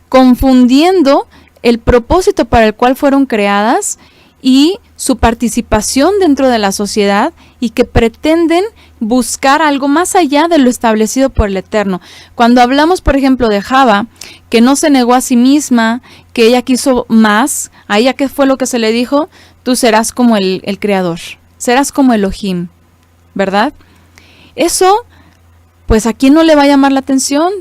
confundiendo el propósito para el cual fueron creadas y su participación dentro de la sociedad, y que pretenden buscar algo más allá de lo establecido por el Eterno. Cuando hablamos, por ejemplo, de Java, que no se negó a sí misma, que ella quiso más, a ella, ¿qué fue lo que se le dijo? Tú serás como el Creador, serás como Elohim, ¿verdad? Eso, pues, ¿a quién no le va a llamar la atención?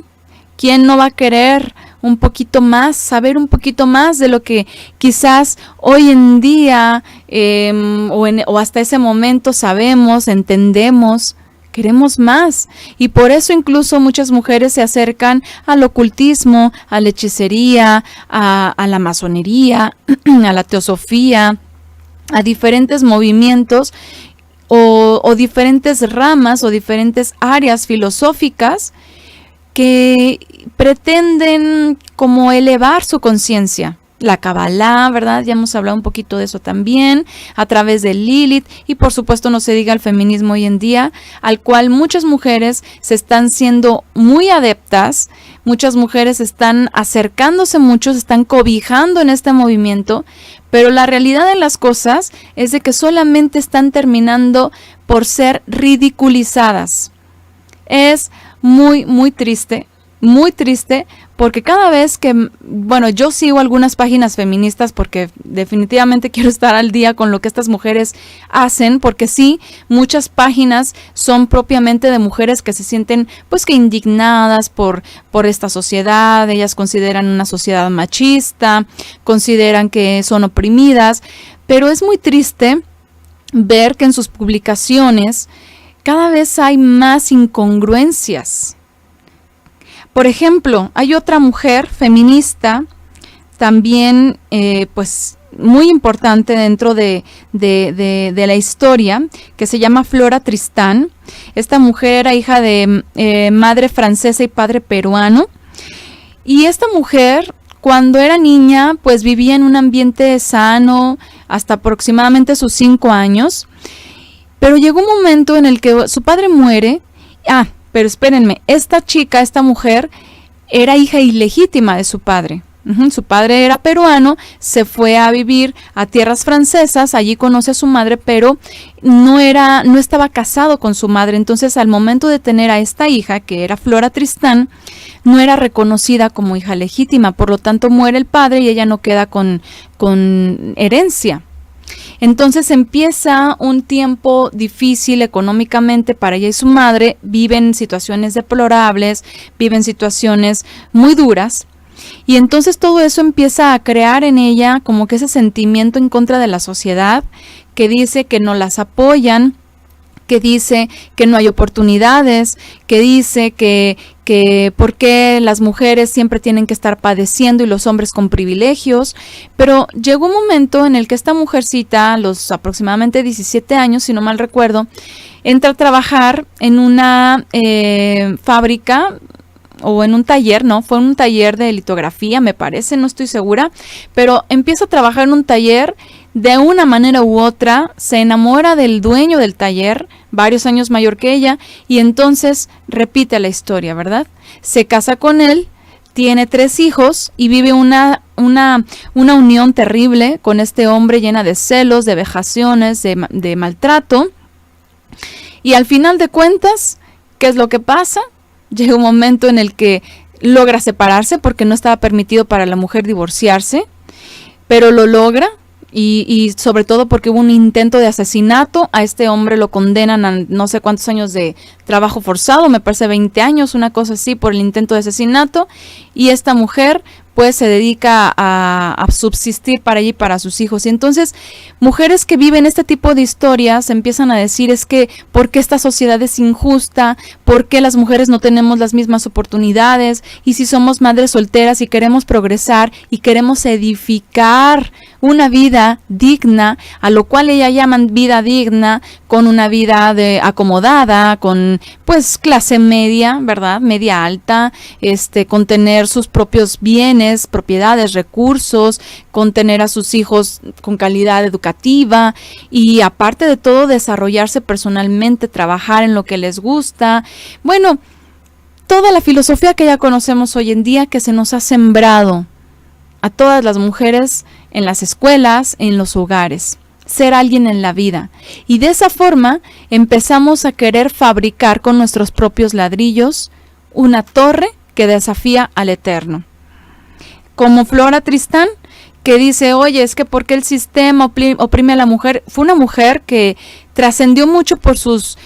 ¿Quién no va a querer un poquito más, saber un poquito más de lo que quizás hoy en día o hasta ese momento sabemos, entendemos? Queremos más, y por eso incluso muchas mujeres se acercan al ocultismo, a la hechicería, a la masonería, a la teosofía, a diferentes movimientos o diferentes ramas o diferentes áreas filosóficas que pretenden como elevar su conciencia. La Kabbalah, ¿verdad? Ya hemos hablado un poquito de eso también, a través de Lilith, y por supuesto no se diga el feminismo hoy en día, al cual muchas mujeres se están siendo muy adeptas, muchas mujeres están acercándose mucho, se están cobijando en este movimiento, pero la realidad de las cosas es de que solamente están terminando por ser ridiculizadas. Es muy, muy triste, porque cada vez que, bueno, yo sigo algunas páginas feministas porque definitivamente quiero estar al día con lo que estas mujeres hacen, porque sí, muchas páginas son propiamente de mujeres que se sienten pues que indignadas por esta sociedad. Ellas consideran una sociedad machista, consideran que son oprimidas, pero es muy triste ver que en sus publicaciones cada vez hay más incongruencias. Por ejemplo, hay otra mujer feminista, también pues muy importante dentro de la historia, que se llama Flora Tristán. Esta mujer era hija de madre francesa y padre peruano. Y esta mujer, cuando era niña, pues vivía en un ambiente sano hasta aproximadamente sus 5 años. Pero llegó un momento en el que su padre muere. Pero espérenme, esta mujer, era hija ilegítima de su padre. Su padre era peruano, se fue a vivir a tierras francesas, allí conoce a su madre, pero no estaba casado con su madre. Entonces, al momento de tener a esta hija, que era Flora Tristán, no era reconocida como hija legítima, por lo tanto muere el padre y ella no queda con herencia. Entonces empieza un tiempo difícil económicamente para ella y su madre, viven situaciones deplorables, viven situaciones muy duras, y entonces todo eso empieza a crear en ella como que ese sentimiento en contra de la sociedad, que dice que no las apoyan, que dice que no hay oportunidades, que dice que por qué las mujeres siempre tienen que estar padeciendo y los hombres con privilegios. Pero llegó un momento en el que esta mujercita, a los aproximadamente 17 años, si no mal recuerdo, entra a trabajar en una fábrica o en un taller, no, fue un taller de litografía, me parece, no estoy segura, pero empieza a trabajar en un taller. De una manera u otra se enamora del dueño del taller, varios años mayor que ella, y entonces repite la historia, ¿verdad? Se casa con él, tiene 3 hijos y vive una unión terrible con este hombre, llena de celos, de vejaciones, de maltrato. Y al final de cuentas, ¿qué es lo que pasa? Llega un momento en el que logra separarse, porque no estaba permitido para la mujer divorciarse, pero lo logra. Y sobre todo porque hubo un intento de asesinato. A este hombre lo condenan a no sé cuántos años de trabajo forzado, me parece 20 años, una cosa así, por el intento de asesinato. Y esta mujer pues se dedica a subsistir para ella y para sus hijos. Y entonces mujeres que viven este tipo de historias empiezan a decir, es que ¿por qué esta sociedad es injusta? ¿Por qué las mujeres no tenemos las mismas oportunidades? Y si somos madres solteras y queremos progresar y queremos edificar una vida digna, a lo cual ella llaman vida digna, con una vida acomodada, con pues clase media, ¿verdad? Media alta, con tener sus propios bienes, propiedades, recursos, con tener a sus hijos con calidad educativa y aparte de todo desarrollarse personalmente, trabajar en lo que les gusta. Bueno, toda la filosofía que ya conocemos hoy en día que se nos ha sembrado a todas las mujeres en las escuelas, en los hogares, ser alguien en la vida. Y de esa forma empezamos a querer fabricar con nuestros propios ladrillos una torre que desafía al eterno. Como Flora Tristán, que dice, oye, es que ¿por qué el sistema oprime a la mujer? Fue una mujer que trascendió mucho por sus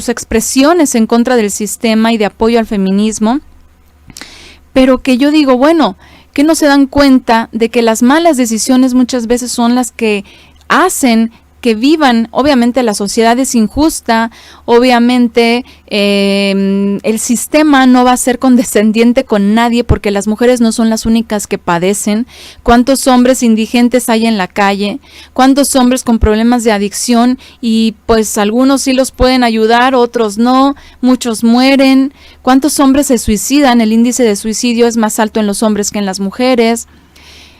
expresiones en contra del sistema y de apoyo al feminismo, pero que yo digo, bueno, que no se dan cuenta de que las malas decisiones muchas veces son las que hacen que vivan. Obviamente la sociedad es injusta, obviamente el sistema no va a ser condescendiente con nadie porque las mujeres no son las únicas que padecen. ¿Cuántos hombres indigentes hay en la calle? ¿Cuántos hombres con problemas de adicción? Y pues algunos sí los pueden ayudar, otros no, muchos mueren. ¿Cuántos hombres se suicidan? El índice de suicidio es más alto en los hombres que en las mujeres.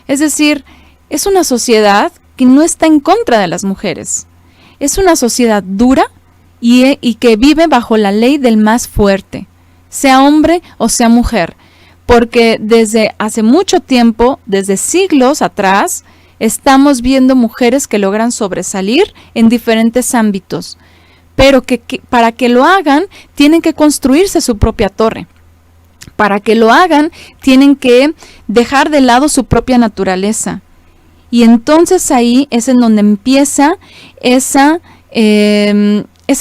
Es decir, es una sociedad que no está en contra de las mujeres. Es una sociedad dura y que vive bajo la ley del más fuerte, sea hombre o sea mujer, porque desde hace mucho tiempo, desde siglos atrás, estamos viendo mujeres que logran sobresalir en diferentes ámbitos, pero que para que lo hagan tienen que construirse su propia torre. Para que lo hagan tienen que dejar de lado su propia naturaleza. Y entonces ahí es en donde empieza esa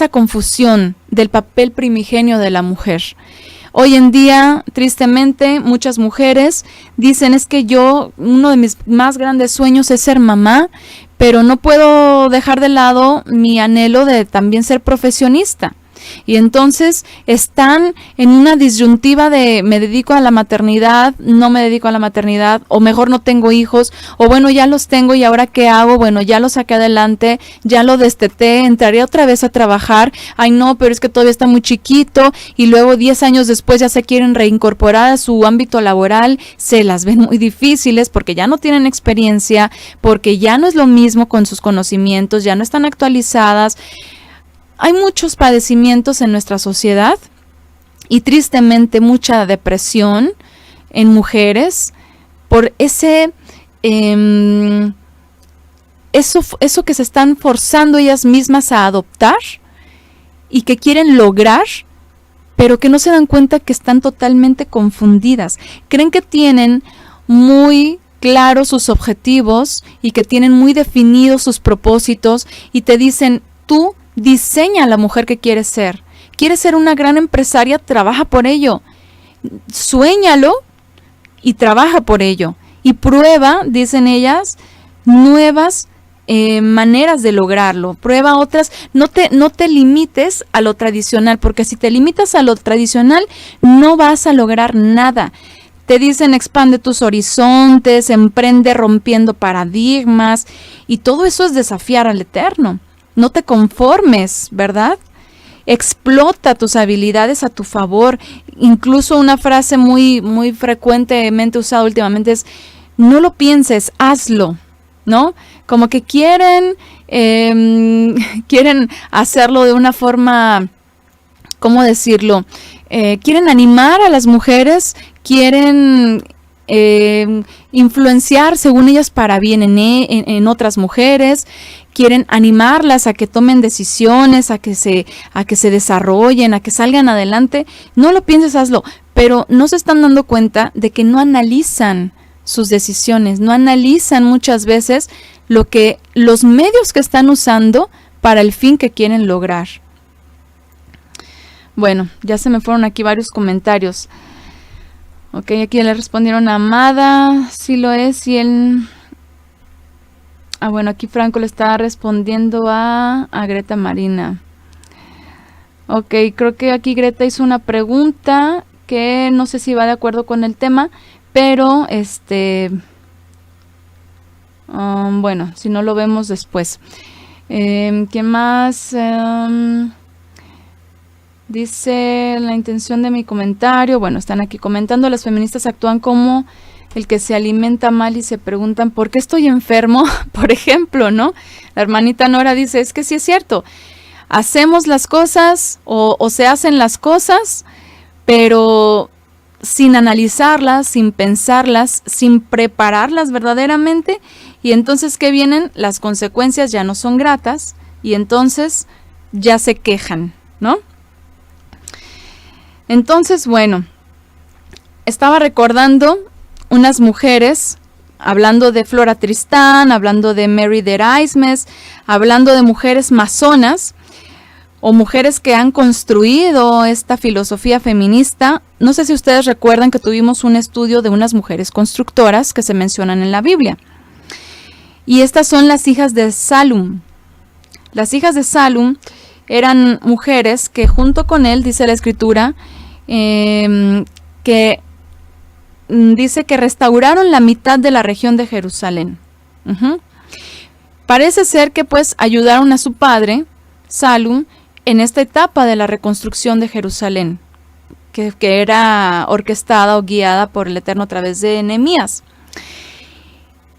confusión del papel primigenio de la mujer. Hoy en día, tristemente, muchas mujeres dicen, es que uno de mis más grandes sueños es ser mamá, pero no puedo dejar de lado mi anhelo de también ser profesionista. Y entonces están en una disyuntiva de me dedico a la maternidad, no me dedico a la maternidad, o mejor no tengo hijos, o bueno, ya los tengo y ahora qué hago, bueno, ya lo saqué adelante, ya lo desteté, entraré otra vez a trabajar, ay no, pero es que todavía está muy chiquito, y luego 10 años después ya se quieren reincorporar a su ámbito laboral, se las ven muy difíciles porque ya no tienen experiencia, porque ya no es lo mismo con sus conocimientos, ya no están actualizadas. Hay muchos padecimientos en nuestra sociedad y tristemente mucha depresión en mujeres por eso que se están forzando ellas mismas a adoptar y que quieren lograr, pero que no se dan cuenta que están totalmente confundidas. Creen que tienen muy claros sus objetivos y que tienen muy definidos sus propósitos y te dicen, tú diseña a la mujer que quieres ser. ¿Quieres ser una gran empresaria? Trabaja por ello. Suéñalo y trabaja por ello. Y prueba, dicen ellas, nuevas maneras de lograrlo. Prueba otras. No te limites a lo tradicional, porque si te limitas a lo tradicional, no vas a lograr nada. Te dicen expande tus horizontes, emprende rompiendo paradigmas, y todo eso es desafiar al Eterno. No te conformes, ¿verdad? Explota tus habilidades a tu favor. Incluso una frase muy, muy frecuentemente usada últimamente es, no lo pienses, hazlo, ¿no? Como que quieren hacerlo de una forma, ¿cómo decirlo? Quieren animar a las mujeres, quieren influenciar según ellas para bien en otras mujeres, quieren animarlas a que tomen decisiones, a que se desarrollen, a que salgan adelante. No lo pienses, hazlo, pero no se están dando cuenta de que no analizan sus decisiones, no analizan muchas veces los medios que están usando para el fin que quieren lograr. Bueno, ya se me fueron aquí varios comentarios. Ok, aquí le respondieron a Amada, sí lo es, y él... bueno, aquí Franco le está respondiendo a Greta Marina. Ok, creo que aquí Greta hizo una pregunta que no sé si va de acuerdo con el tema, pero Bueno, si no lo vemos después. ¿Qué más? Dice la intención de mi comentario. Bueno, están aquí comentando: las feministas actúan como el que se alimenta mal y se preguntan ¿por qué estoy enfermo? Por ejemplo, ¿no? La hermanita Nora dice, es que sí es cierto. Hacemos las cosas o se hacen las cosas, pero sin analizarlas, sin pensarlas, sin prepararlas verdaderamente. Y entonces, ¿qué vienen? Las consecuencias ya no son gratas y entonces ya se quejan, ¿no? Entonces, bueno, estaba recordando unas mujeres, hablando de Flora Tristán, hablando de Mary de Erasmus, hablando de mujeres masonas o mujeres que han construido esta filosofía feminista. No sé si ustedes recuerdan que tuvimos un estudio de unas mujeres constructoras que se mencionan en la Biblia. Y estas son las hijas de Salum. Las hijas de Salum eran mujeres que junto con él, dice la escritura, que dice que restauraron la mitad de la región de Jerusalén. Parece ser que pues ayudaron a su padre, Salum, en esta etapa de la reconstrucción de Jerusalén, que era orquestada o guiada por el Eterno a través de Nehemías.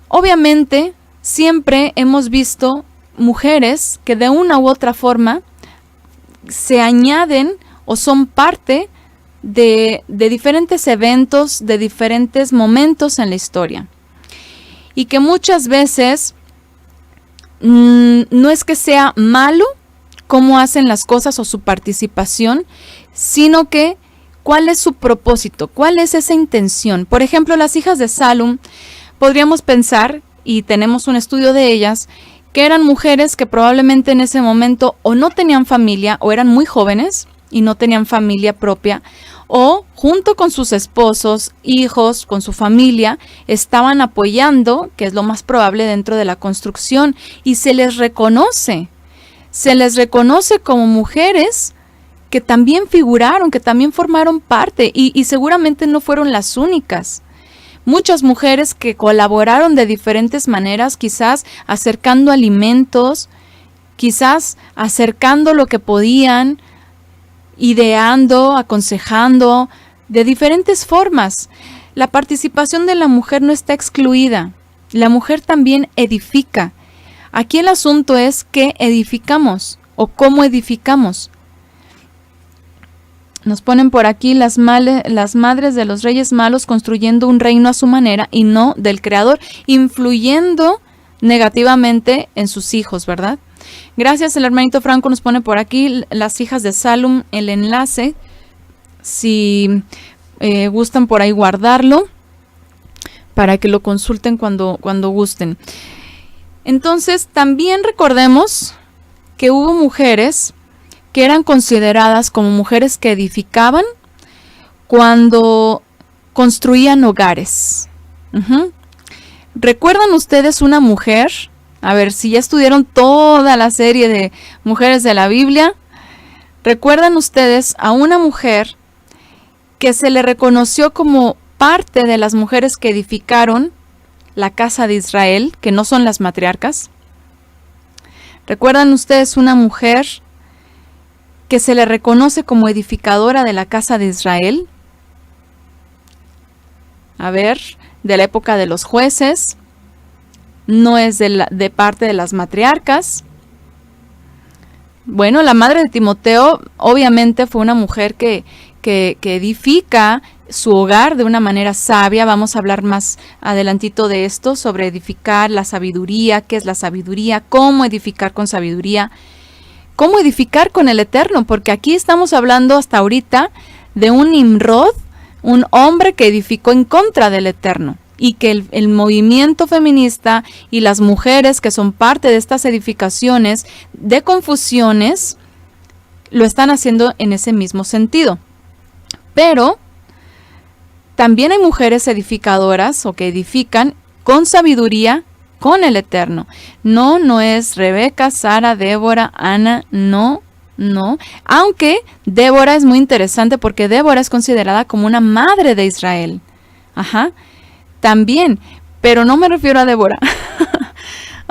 Obviamente, siempre hemos visto mujeres que de una u otra forma se añaden o son parte de diferentes eventos, de diferentes momentos en la historia. Y que muchas veces no es que sea malo cómo hacen las cosas o su participación, sino que cuál es su propósito, cuál es esa intención. Por ejemplo, las hijas de Salum, podríamos pensar, y tenemos un estudio de ellas, que eran mujeres que probablemente en ese momento o no tenían familia o eran muy jóvenes y no tenían familia propia, o junto con sus esposos, hijos, con su familia, estaban apoyando, que es lo más probable dentro de la construcción, y se les reconoce como mujeres que también figuraron, que también formaron parte, y seguramente no fueron las únicas. Muchas mujeres que colaboraron de diferentes maneras, quizás acercando alimentos, quizás acercando lo que podían, ideando, aconsejando, de diferentes formas. La participación de la mujer no está excluida. La mujer también edifica. Aquí el asunto es qué edificamos o cómo edificamos. Nos ponen por aquí las madres de los reyes malos construyendo un reino a su manera y no del creador, influyendo negativamente en sus hijos, ¿verdad? Gracias, el hermanito Franco nos pone por aquí las hijas de Salum, el enlace, si gustan por ahí guardarlo, para que lo consulten cuando gusten. Entonces, también recordemos que hubo mujeres que eran consideradas como mujeres que edificaban cuando construían hogares. ¿Recuerdan ustedes una mujer? A ver, si ya estudiaron toda la serie de mujeres de la Biblia, ¿recuerdan ustedes a una mujer que se le reconoció como parte de las mujeres que edificaron la casa de Israel, que no son las matriarcas? ¿Recuerdan ustedes una mujer que se le reconoce como edificadora de la casa de Israel? A ver, de la época de los jueces, no es de parte de las matriarcas. Bueno, la madre de Timoteo obviamente fue una mujer que edifica su hogar de una manera sabia. Vamos a hablar más adelantito de esto, sobre edificar la sabiduría, qué es la sabiduría, cómo edificar con sabiduría, cómo edificar con el Eterno, porque aquí estamos hablando hasta ahorita de un Nimrod, un hombre que edificó en contra del Eterno, y que el movimiento feminista y las mujeres que son parte de estas edificaciones de confusiones lo están haciendo en ese mismo sentido. Pero también hay mujeres edificadoras o que edifican con sabiduría con el Eterno. No es Rebeca, Sara, Débora, Ana, no. Aunque Débora es muy interesante porque Débora es considerada como una madre de Israel. También, pero no me refiero a Débora.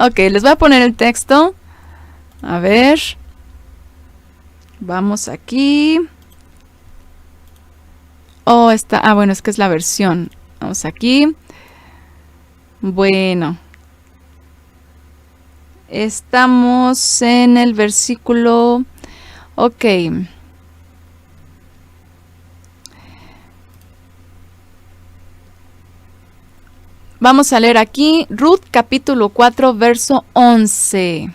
Ok, les voy a poner el texto. A ver. Vamos aquí. Oh, está. Ah, bueno, es que es la versión. Vamos aquí. Bueno. Estamos en el versículo. Ok. Vamos a leer aquí Ruth capítulo 4 verso 11.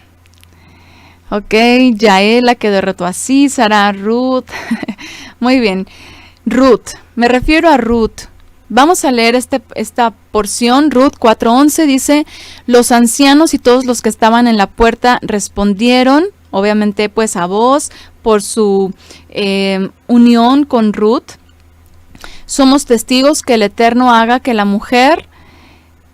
Ok, Yael la que derrotó a Sísara, Ruth. Muy bien. Ruth, me refiero a Ruth. Vamos a leer esta porción. Ruth 4:11 dice: los ancianos y todos los que estaban en la puerta respondieron, obviamente pues a voz, por su unión con Ruth. Somos testigos que el Eterno haga que la mujer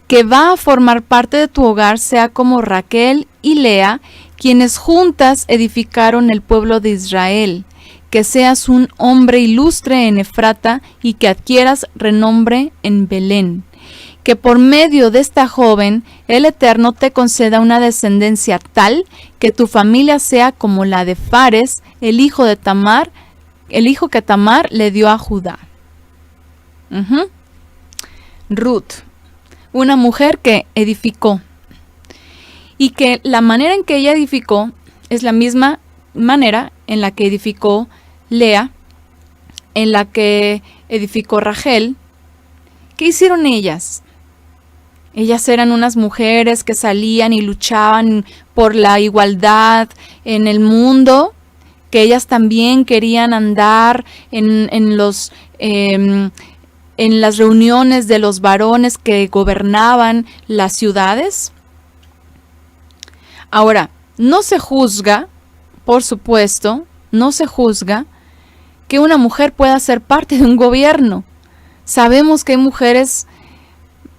que va a formar parte de tu hogar sea como Raquel y Lea, quienes juntas edificaron el pueblo de Israel. Que seas un hombre ilustre en Efrata y que adquieras renombre en Belén. Que por medio de esta joven el Eterno te conceda una descendencia tal que tu familia sea como la de Fares, el hijo que Tamar le dio a Judá. Ruth, una mujer que edificó, y que la manera en que ella edificó es la misma manera en la que edificó Lea, en la que edificó Rachel. ¿Qué hicieron ellas? Ellas eran unas mujeres que salían y luchaban por la igualdad en el mundo, que ellas también querían andar en las reuniones de los varones que gobernaban las ciudades. Ahora, no se juzga, por supuesto, no se juzga que una mujer pueda ser parte de un gobierno. Sabemos que hay mujeres,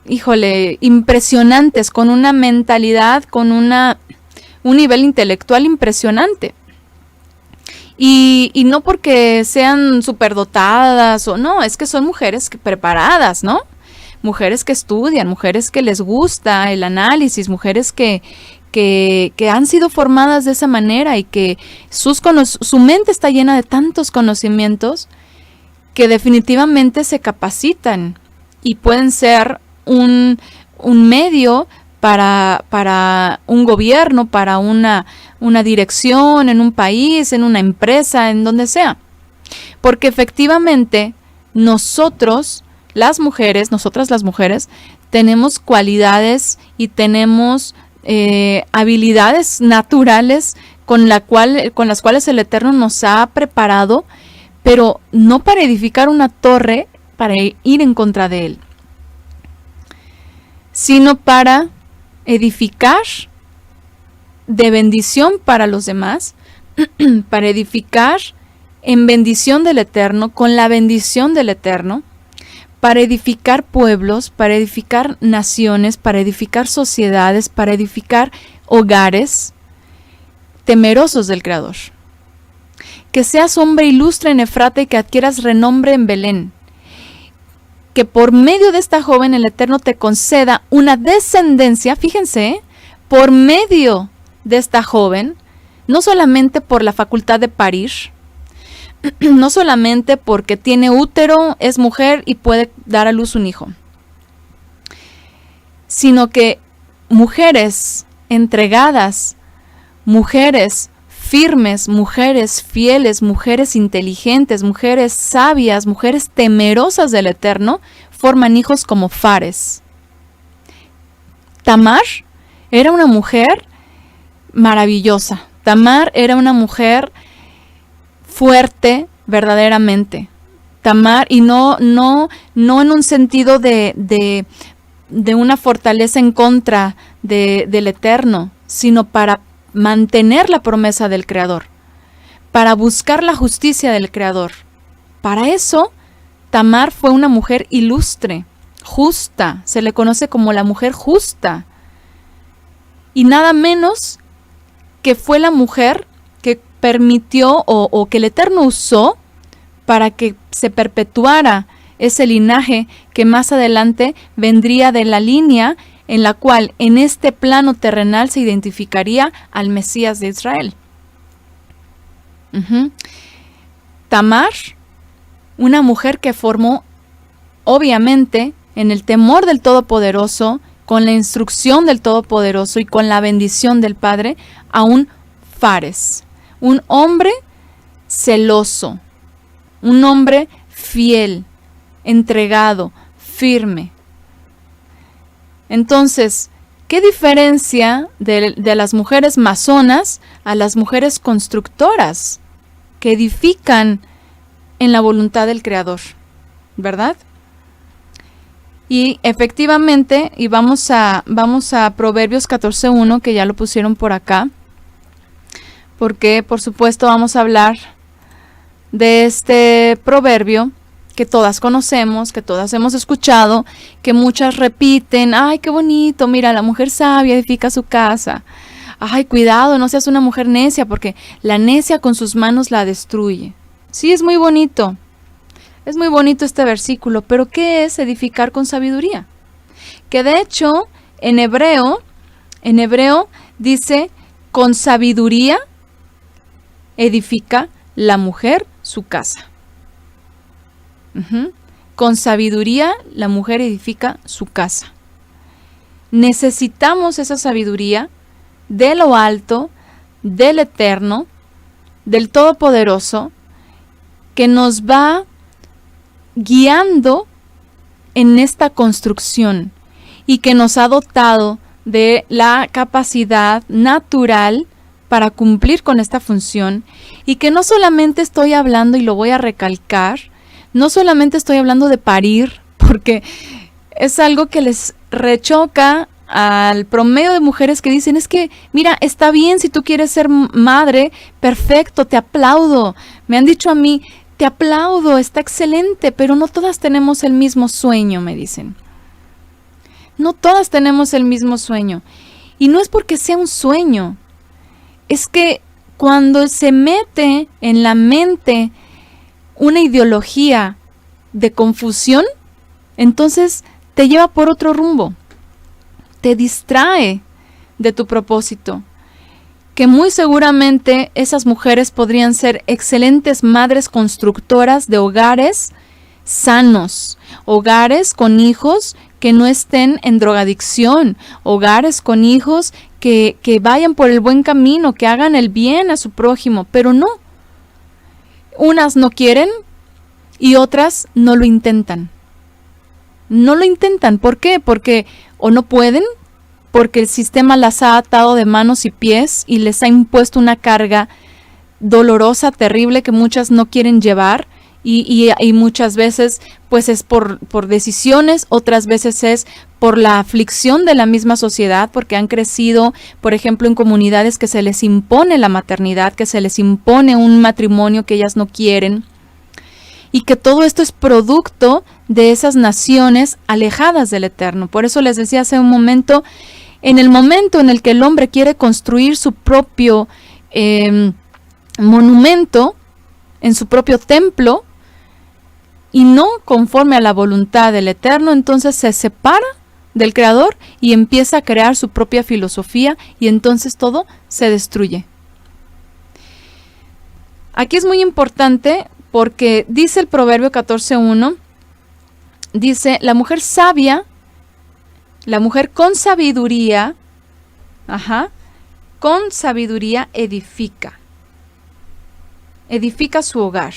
impresionantes, con una mentalidad, con un nivel intelectual impresionante. Y no porque sean superdotadas o no, es que son mujeres preparadas, ¿no? Mujeres que estudian, mujeres que les gusta el análisis, mujeres que han sido formadas de esa manera y que su mente está llena de tantos conocimientos que definitivamente se capacitan y pueden ser un medio para un gobierno, para una dirección en un país, en una empresa, en donde sea. Porque efectivamente nosotras las mujeres, tenemos cualidades y tenemos habilidades naturales con las cuales el Eterno nos ha preparado, pero no para edificar una torre, para ir en contra de él, sino para edificar de bendición para los demás, para edificar en bendición del Eterno, con la bendición del Eterno, para edificar pueblos, para edificar naciones, para edificar sociedades, para edificar hogares temerosos del Creador. Que seas hombre ilustre en Efrata y que adquieras renombre en Belén. Que por medio de esta joven el Eterno te conceda una descendencia, fíjense, por medio de esta joven, no solamente por la facultad de parir, no solamente porque tiene útero, es mujer y puede dar a luz un hijo, sino que mujeres entregadas, mujeres firmes, mujeres fieles, mujeres inteligentes, mujeres sabias, mujeres temerosas del Eterno, forman hijos como Fares. Tamar era una mujer maravillosa. Tamar era una mujer fuerte verdaderamente. Tamar, y no en un sentido de una fortaleza en contra del Eterno, sino para mantener la promesa del Creador, para buscar la justicia del Creador. Para eso, Tamar fue una mujer ilustre, justa, se le conoce como la mujer justa. Y nada menos que fue la mujer que permitió o que el Eterno usó para que se perpetuara ese linaje que más adelante vendría de la línea en la cual en este plano terrenal se identificaría al Mesías de Israel. Tamar, una mujer que formó, obviamente, en el temor del Todopoderoso, con la instrucción del Todopoderoso y con la bendición del Padre, a un Fares, un hombre celoso, un hombre fiel, entregado, firme. Entonces, ¿qué diferencia de las mujeres masonas a las mujeres constructoras que edifican en la voluntad del Creador? ¿Verdad? Y efectivamente, y vamos a Proverbios 14:1, que ya lo pusieron por acá, porque por supuesto vamos a hablar de este proverbio que todas conocemos, que todas hemos escuchado, que muchas repiten: ay, qué bonito, mira, la mujer sabia edifica su casa. Ay, cuidado, no seas una mujer necia, porque la necia con sus manos la destruye. Sí, es muy bonito este versículo, pero ¿qué es edificar con sabiduría? Que de hecho, en hebreo dice: con sabiduría edifica la mujer su casa. Con sabiduría la mujer edifica su casa. Necesitamos esa sabiduría de lo alto, del Eterno, del Todopoderoso, que nos va guiando en esta construcción y que nos ha dotado de la capacidad natural para cumplir con esta función, y que no solamente estoy hablando, y lo voy a recalcar, no solamente estoy hablando de parir, porque es algo que les rechoca al promedio de mujeres que dicen: es que, mira, está bien si tú quieres ser madre, perfecto, te aplaudo. Me han dicho a mí: te aplaudo, está excelente, pero no todas tenemos el mismo sueño, me dicen. No todas tenemos el mismo sueño. Y no es porque sea un sueño, es que cuando se mete en la mente una ideología de confusión, entonces te lleva por otro rumbo, te distrae de tu propósito, que muy seguramente esas mujeres podrían ser excelentes madres constructoras de hogares sanos, hogares con hijos que no estén en drogadicción, hogares con hijos que vayan por el buen camino, que hagan el bien a su prójimo, pero no. Unas no quieren y otras no lo intentan. No lo intentan. ¿Por qué? Porque o no pueden, porque el sistema las ha atado de manos y pies y les ha impuesto una carga dolorosa, terrible, que muchas no quieren llevar, y muchas veces pues es por decisiones, otras veces es por la aflicción de la misma sociedad, porque han crecido, por ejemplo, en comunidades que se les impone la maternidad, que se les impone un matrimonio que ellas no quieren, y que todo esto es producto de esas naciones alejadas del Eterno. Por eso les decía hace un momento, en el momento en el que el hombre quiere construir su propio monumento, en su propio templo, y no conforme a la voluntad del Eterno, entonces se separa del Creador y empieza a crear su propia filosofía, y entonces todo se destruye. Aquí es muy importante porque dice el Proverbio 14:1, dice: la mujer sabia, la mujer con sabiduría, con sabiduría edifica su hogar.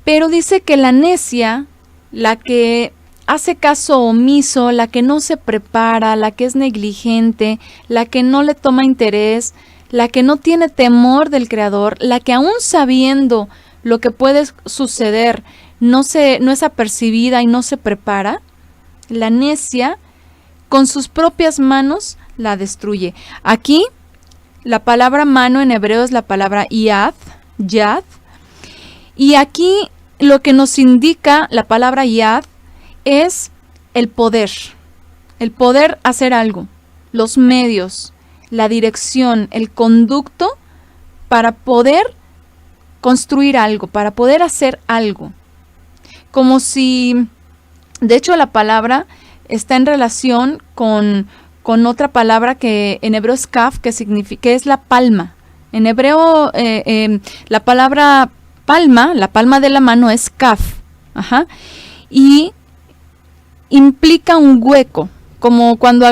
Pero dice que la necia, la que hace caso omiso, la que no se prepara, la que es negligente, la que no le toma interés, la que no tiene temor del Creador, la que aún sabiendo lo que puede suceder, no es apercibida y no se prepara, la necia con sus propias manos la destruye. Aquí la palabra mano en hebreo es la palabra yad, y aquí lo que nos indica la palabra yad es el poder hacer algo, los medios, la dirección, el conducto para poder construir algo, para poder hacer algo. Como si, de hecho la palabra está en relación con otra palabra que en hebreo es kaf, que es la palma. En hebreo la palabra palma, la palma de la mano es kaf. Ajá. Y implica un hueco, como cuando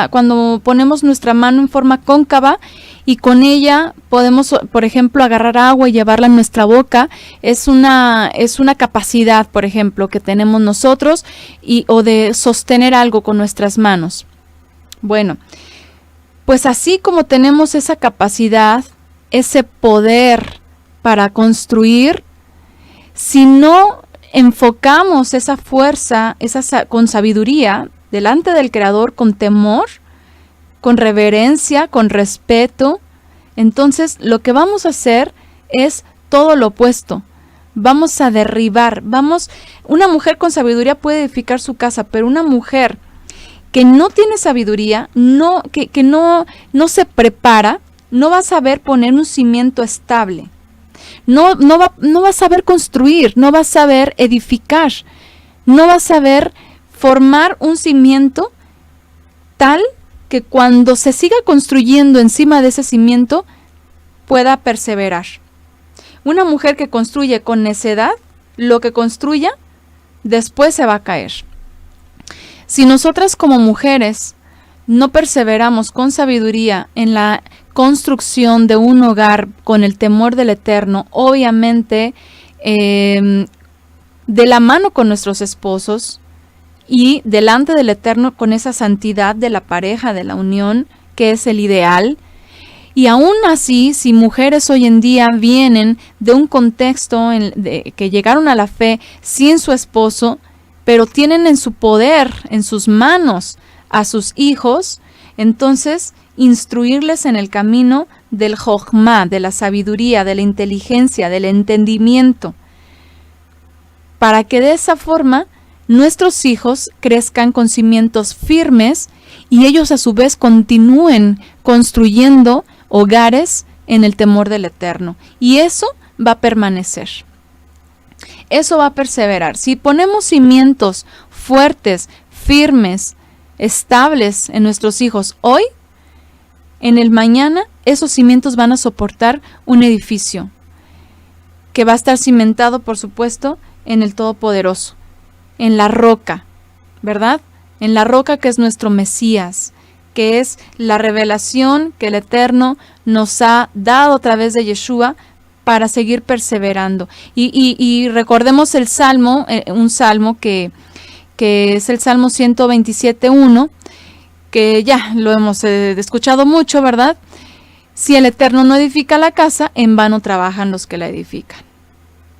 cuando ponemos nuestra mano en forma cóncava y con ella podemos, por ejemplo, agarrar agua y llevarla a nuestra boca. Es una capacidad, por ejemplo, que tenemos nosotros o de sostener algo con nuestras manos. Bueno, pues así como tenemos esa capacidad, ese poder para construir, si no enfocamos esa fuerza, con sabiduría, delante del Creador, con temor, con reverencia, con respeto, entonces lo que vamos a hacer es todo lo opuesto. Vamos a derribar, una mujer con sabiduría puede edificar su casa, pero una mujer que no tiene sabiduría, que no se prepara, no va a saber poner un cimiento estable. No va a saber construir, no va a saber edificar, no va a saber formar un cimiento tal que cuando se siga construyendo encima de ese cimiento pueda perseverar. Una mujer que construye con necedad, lo que construya, después se va a caer. Si nosotras como mujeres no perseveramos con sabiduría en la construcción de un hogar con el temor del Eterno, obviamente de la mano con nuestros esposos y delante del Eterno con esa santidad de la pareja, de la unión, que es el ideal. Y aún así, si mujeres hoy en día vienen de un contexto que llegaron a la fe sin su esposo, pero tienen en su poder, en sus manos, a sus hijos, entonces instruirles en el camino del jochma, de la sabiduría, de la inteligencia, del entendimiento, para que de esa forma nuestros hijos crezcan con cimientos firmes y ellos a su vez continúen construyendo hogares en el temor del Eterno. Y eso va a permanecer. Eso va a perseverar. Si ponemos cimientos fuertes, firmes, estables en nuestros hijos hoy, en el mañana esos cimientos van a soportar un edificio que va a estar cimentado, por supuesto, en el Todopoderoso, en la roca, ¿verdad? En la roca que es nuestro Mesías, que es la revelación que el Eterno nos ha dado a través de Yeshua para seguir perseverando. Y recordemos el Salmo, un Salmo que es el Salmo 127.1, que ya lo hemos escuchado mucho, ¿verdad? Si el Eterno no edifica la casa, en vano trabajan los que la edifican,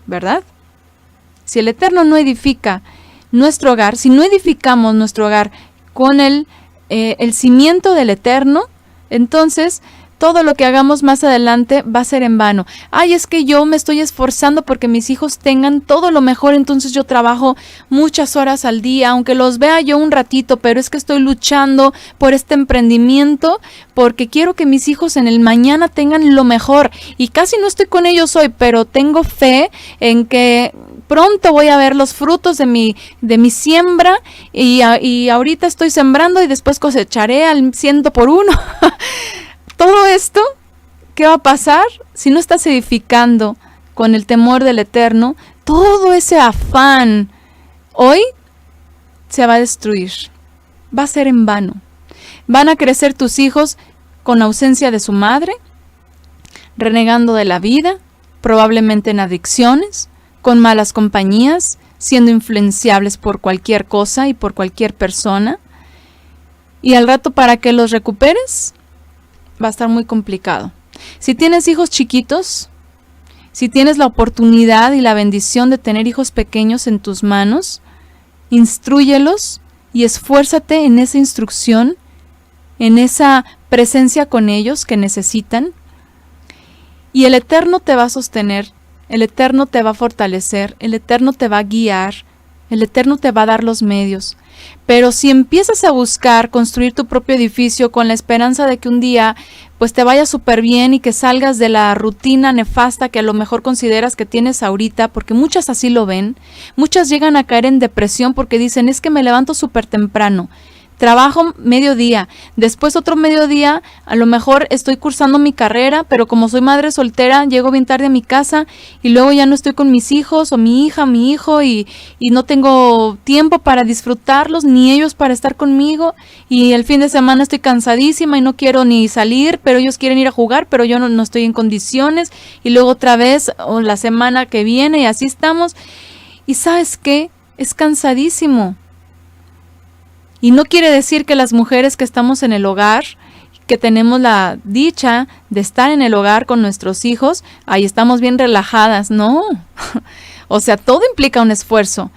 ¿verdad? Si el Eterno no edifica nuestro hogar, si no edificamos nuestro hogar con el cimiento del Eterno, entonces todo lo que hagamos más adelante va a ser en vano. Ay, es que yo me estoy esforzando porque mis hijos tengan todo lo mejor, entonces yo trabajo muchas horas al día, aunque los vea yo un ratito, pero es que estoy luchando por este emprendimiento porque quiero que mis hijos en el mañana tengan lo mejor. Y casi no estoy con ellos hoy, pero tengo fe en que pronto voy a ver los frutos de mi siembra y ahorita estoy sembrando y después cosecharé al 100 por 1. Todo esto, ¿qué va a pasar? Si no estás edificando con el temor del Eterno, todo ese afán hoy se va a destruir. Va a ser en vano. Van a crecer tus hijos con ausencia de su madre, renegando de la vida, probablemente en adicciones, con malas compañías, siendo influenciables por cualquier cosa y por cualquier persona. Y al rato, para que los recuperes, va a estar muy complicado. Si tienes hijos chiquitos, si tienes la oportunidad y la bendición de tener hijos pequeños en tus manos, instrúyelos y esfuérzate en esa instrucción, en esa presencia con ellos que necesitan. Y el Eterno te va a sostener, el Eterno te va a fortalecer, el Eterno te va a guiar El Eterno te va a dar los medios. Pero si empiezas a buscar construir tu propio edificio con la esperanza de que un día pues te vaya súper bien y que salgas de la rutina nefasta que a lo mejor consideras que tienes ahorita, porque muchas así lo ven, muchas llegan a caer en depresión porque dicen, es que me levanto súper temprano, trabajo mediodía, después otro mediodía, a lo mejor estoy cursando mi carrera, pero como soy madre soltera, llego bien tarde a mi casa y luego ya no estoy con mis hijos o mi hija, mi hijo y no tengo tiempo para disfrutarlos, ni ellos para estar conmigo, y el fin de semana estoy cansadísima y no quiero ni salir, pero ellos quieren ir a jugar, pero yo no estoy en condiciones, y luego otra vez o la semana que viene y así estamos. Y ¿sabes qué? Es cansadísimo. Y no quiere decir que las mujeres que estamos en el hogar, que tenemos la dicha de estar en el hogar con nuestros hijos, ahí estamos bien relajadas, no. O sea, todo implica un esfuerzo.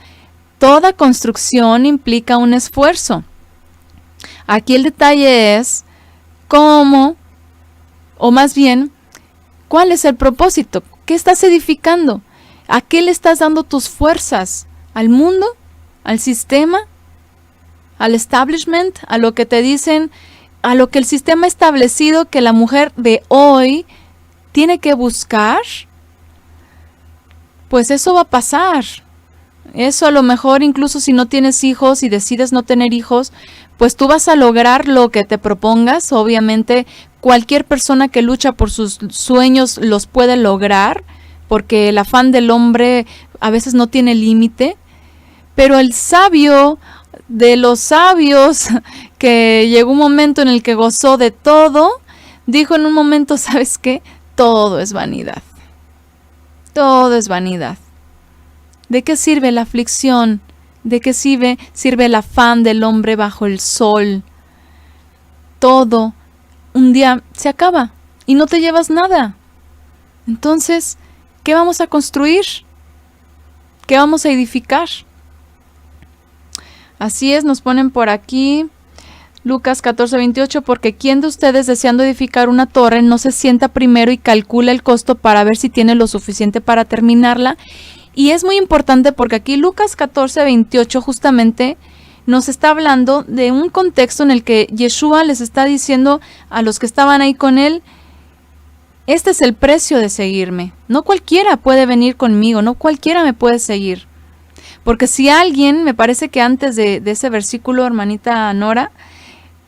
Toda construcción implica un esfuerzo. Aquí el detalle es cómo, o más bien, ¿cuál es el propósito? ¿Qué estás edificando? ¿A qué le estás dando tus fuerzas? ¿Al mundo? ¿Al sistema? ¿Al establishment? ¿A lo que te dicen? ¿A lo que el sistema ha establecido que la mujer de hoy tiene que buscar? Pues eso va a pasar. Eso a lo mejor incluso si no tienes hijos y decides no tener hijos, pues tú vas a lograr lo que te propongas. Obviamente cualquier persona que lucha por sus sueños los puede lograr, porque el afán del hombre a veces no tiene límite. Pero el sabio de los sabios, que llegó un momento en el que gozó de todo, dijo en un momento, ¿sabes qué? Todo es vanidad. Todo es vanidad. ¿De qué sirve la aflicción? ¿De qué sirve el afán del hombre bajo el sol? Todo un día se acaba y no te llevas nada. Entonces, ¿qué vamos a construir? ¿Qué vamos a edificar? Así es, nos ponen por aquí Lucas 14:28, porque ¿quién de ustedes deseando edificar una torre no se sienta primero y calcula el costo para ver si tiene lo suficiente para terminarla? Y es muy importante porque aquí Lucas 14:28 justamente nos está hablando de un contexto en el que Yeshua les está diciendo a los que estaban ahí con él, este es el precio de seguirme. No cualquiera puede venir conmigo, no cualquiera me puede seguir. Porque si alguien, me parece que antes de ese versículo, hermanita Nora,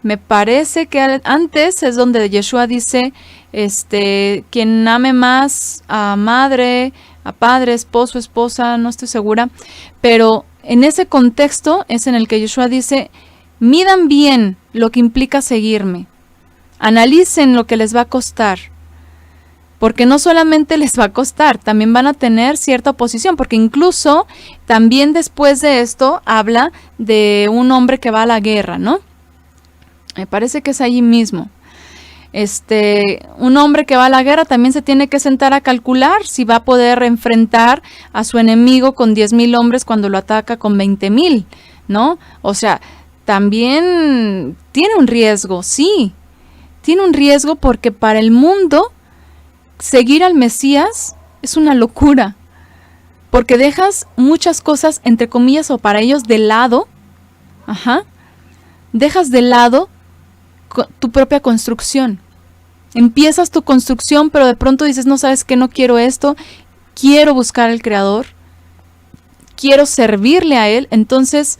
me parece que antes es donde Yeshua dice, quien ame más a madre, a padre, esposo, esposa, no estoy segura, pero en ese contexto es en el que Yeshua dice, midan bien lo que implica seguirme, analicen lo que les va a costar, porque no solamente les va a costar, también van a tener cierta oposición, porque incluso también después de esto habla de un hombre que va a la guerra, ¿no? Me parece que es allí mismo. Un hombre que va a la guerra también se tiene que sentar a calcular si va a poder enfrentar a su enemigo con 10,000 hombres cuando lo ataca con 20,000, ¿no? O sea, también tiene un riesgo, sí, tiene un riesgo porque para el mundo seguir al Mesías es una locura, porque dejas muchas cosas, entre comillas, o para ellos de lado, dejas de lado tu propia construcción. Empiezas tu construcción, pero de pronto dices, no, sabes que no quiero esto, quiero buscar al Creador, quiero servirle a Él, entonces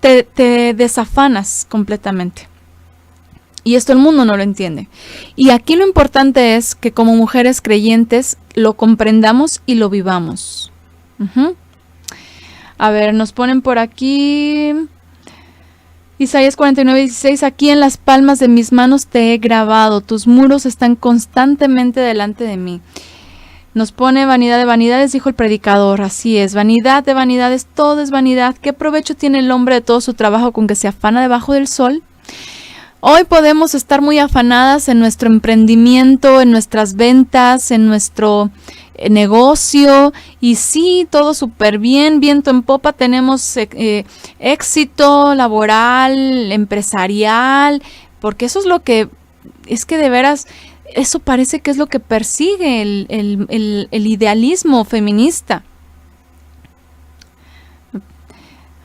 te desafanas completamente. Y esto el mundo no lo entiende. Y aquí lo importante es que como mujeres creyentes lo comprendamos y lo vivamos. A ver, nos ponen por aquí Isaías 49:16, aquí en las palmas de mis manos te he grabado, tus muros están constantemente delante de mí. Nos pone vanidad de vanidades, dijo el predicador, así es, vanidad de vanidades, todo es vanidad. ¿Qué provecho tiene el hombre de todo su trabajo con que se afana debajo del sol? Hoy podemos estar muy afanadas en nuestro emprendimiento, en nuestras ventas, en nuestro negocio, y sí, todo súper bien, viento en popa, tenemos éxito laboral, empresarial, porque eso es lo que, es que de veras, eso parece que es lo que persigue el idealismo feminista.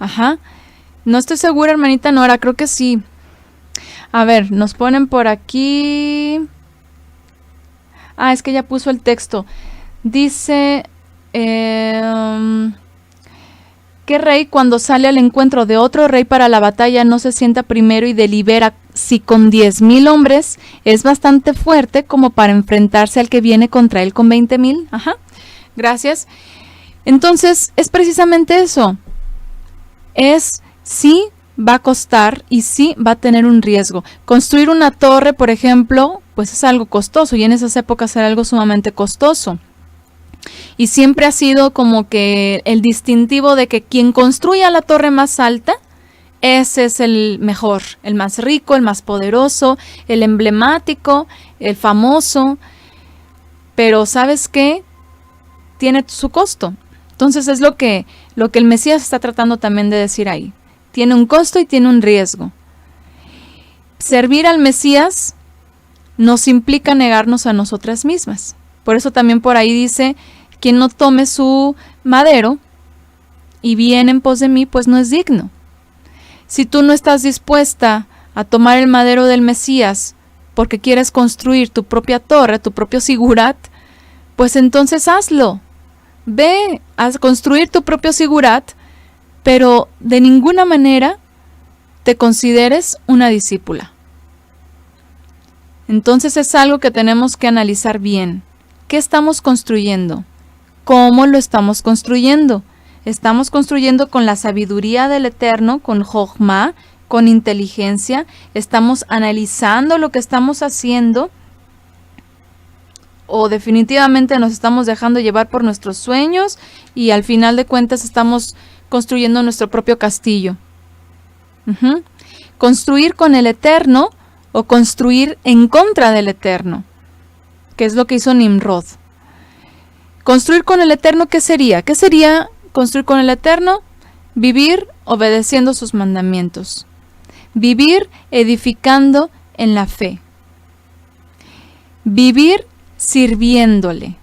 Ajá. No estoy segura, hermanita Nora, creo que sí. A ver, nos ponen por aquí. Es que ya puso el texto. Dice, ¿qué rey cuando sale al encuentro de otro rey para la batalla no se sienta primero y delibera si con 10,000 hombres es bastante fuerte como para enfrentarse al que viene contra él con 20,000? Ajá, gracias. Entonces, es precisamente eso. Sí va a costar y sí va a tener un riesgo. Construir una torre, por ejemplo, pues es algo costoso y en esas épocas era algo sumamente costoso. Y siempre ha sido como que el distintivo de que quien construya la torre más alta, ese es el mejor, el más rico, el más poderoso, el emblemático, el famoso. Pero ¿sabes qué? Tiene su costo. Entonces es lo que el Mesías está tratando también de decir ahí. Tiene un costo y tiene un riesgo. Servir al Mesías nos implica negarnos a nosotras mismas. Por eso también por ahí dice, quien no tome su madero y viene en pos de mí, pues no es digno. Si tú no estás dispuesta a tomar el madero del Mesías porque quieres construir tu propia torre, tu propio sigurat, pues entonces hazlo. Ve a construir tu propio sigurat, pero de ninguna manera te consideres una discípula. Entonces es algo que tenemos que analizar bien. ¿Qué estamos construyendo? ¿Cómo lo estamos construyendo? Estamos construyendo con la sabiduría del Eterno, con Jochma, con inteligencia. Estamos analizando lo que estamos haciendo. O definitivamente nos estamos dejando llevar por nuestros sueños y al final de cuentas estamos construyendo nuestro propio castillo. Construir con el Eterno o construir en contra del Eterno, que es lo que hizo Nimrod. Construir con el Eterno, ¿qué sería? ¿Qué sería construir con el Eterno? Vivir obedeciendo sus mandamientos. Vivir edificando en la fe. Vivir sirviéndole.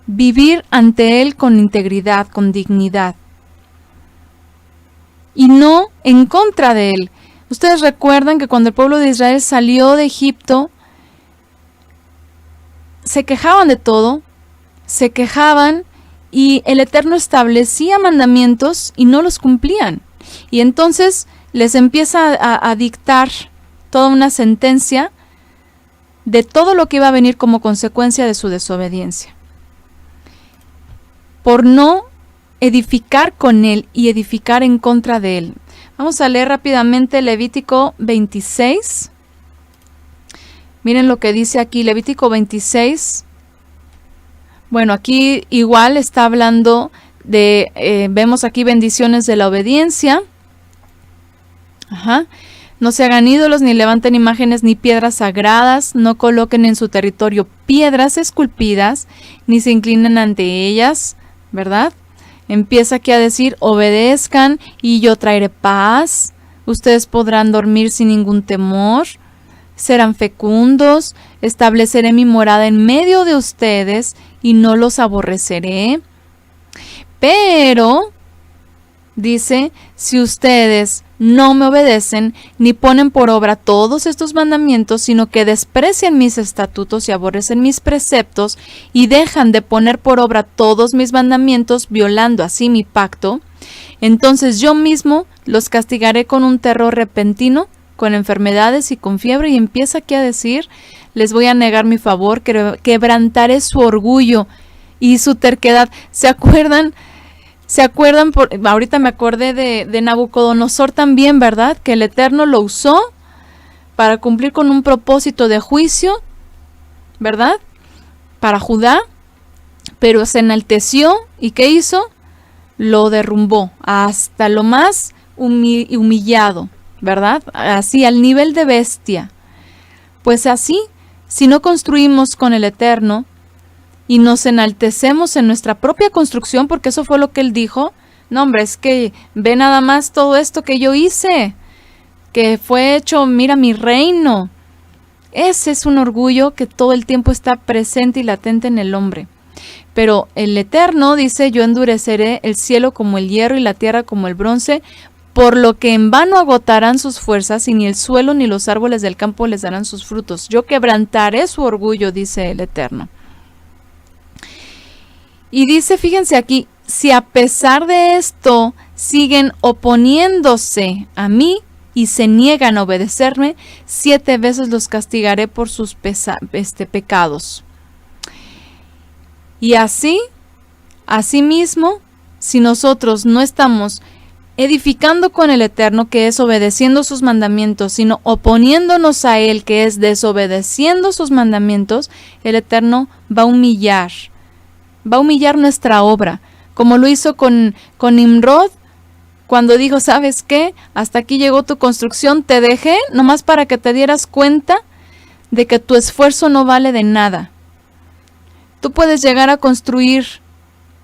Vivir ante Él con integridad, con dignidad. Y no en contra de Él. Ustedes recuerdan que cuando el pueblo de Israel salió de Egipto, se quejaban de todo, se quejaban y el Eterno establecía mandamientos y no los cumplían. Y entonces les empieza a dictar toda una sentencia de todo lo que iba a venir como consecuencia de su desobediencia. Por no edificar con Él y edificar en contra de Él. Vamos a leer rápidamente Levítico 26. Miren lo que dice aquí, Levítico 26. Bueno, aquí igual está hablando de, vemos aquí bendiciones de la obediencia. No se hagan ídolos, ni levanten imágenes, ni piedras sagradas, no coloquen en su territorio piedras esculpidas, ni se inclinen ante ellas, ¿verdad? Empieza aquí a decir, obedezcan y yo traeré paz, ustedes podrán dormir sin ningún temor, serán fecundos, estableceré mi morada en medio de ustedes y no los aborreceré. Pero, dice, si ustedes no me obedecen ni ponen por obra todos estos mandamientos, sino que desprecian mis estatutos y aborrecen mis preceptos y dejan de poner por obra todos mis mandamientos, violando así mi pacto, entonces yo mismo los castigaré con un terror repentino, con enfermedades y con fiebre. Y empieza aquí a decir, les voy a negar mi favor, quebrantaré su orgullo y su terquedad. ¿Se acuerdan? Ahorita me acordé de Nabucodonosor también, ¿verdad? Que el Eterno lo usó para cumplir con un propósito de juicio, ¿verdad? Para Judá, pero se enalteció y ¿qué hizo? Lo derrumbó hasta lo más humillado, ¿verdad? Así, al nivel de bestia. Pues así, si no construimos con el Eterno, y nos enaltecemos en nuestra propia construcción, porque eso fue lo que él dijo. No, hombre, es que ve nada más todo esto que yo hice, que fue hecho, mira mi reino. Ese es un orgullo que todo el tiempo está presente y latente en el hombre. Pero el Eterno dice, yo endureceré el cielo como el hierro y la tierra como el bronce, por lo que en vano agotarán sus fuerzas y ni el suelo ni los árboles del campo les darán sus frutos. Yo quebrantaré su orgullo, dice el Eterno. Y dice, fíjense aquí, si a pesar de esto siguen oponiéndose a mí y se niegan a obedecerme, 7 veces los castigaré por sus pecados. Y asimismo, si nosotros no estamos edificando con el Eterno, que es obedeciendo sus mandamientos, sino oponiéndonos a Él, que es desobedeciendo sus mandamientos, el Eterno va a humillar nuestra obra, como lo hizo con Nimrod, cuando dijo, ¿sabes qué? Hasta aquí llegó tu construcción, te dejé nomás para que te dieras cuenta de que tu esfuerzo no vale de nada. Tú puedes llegar a construir,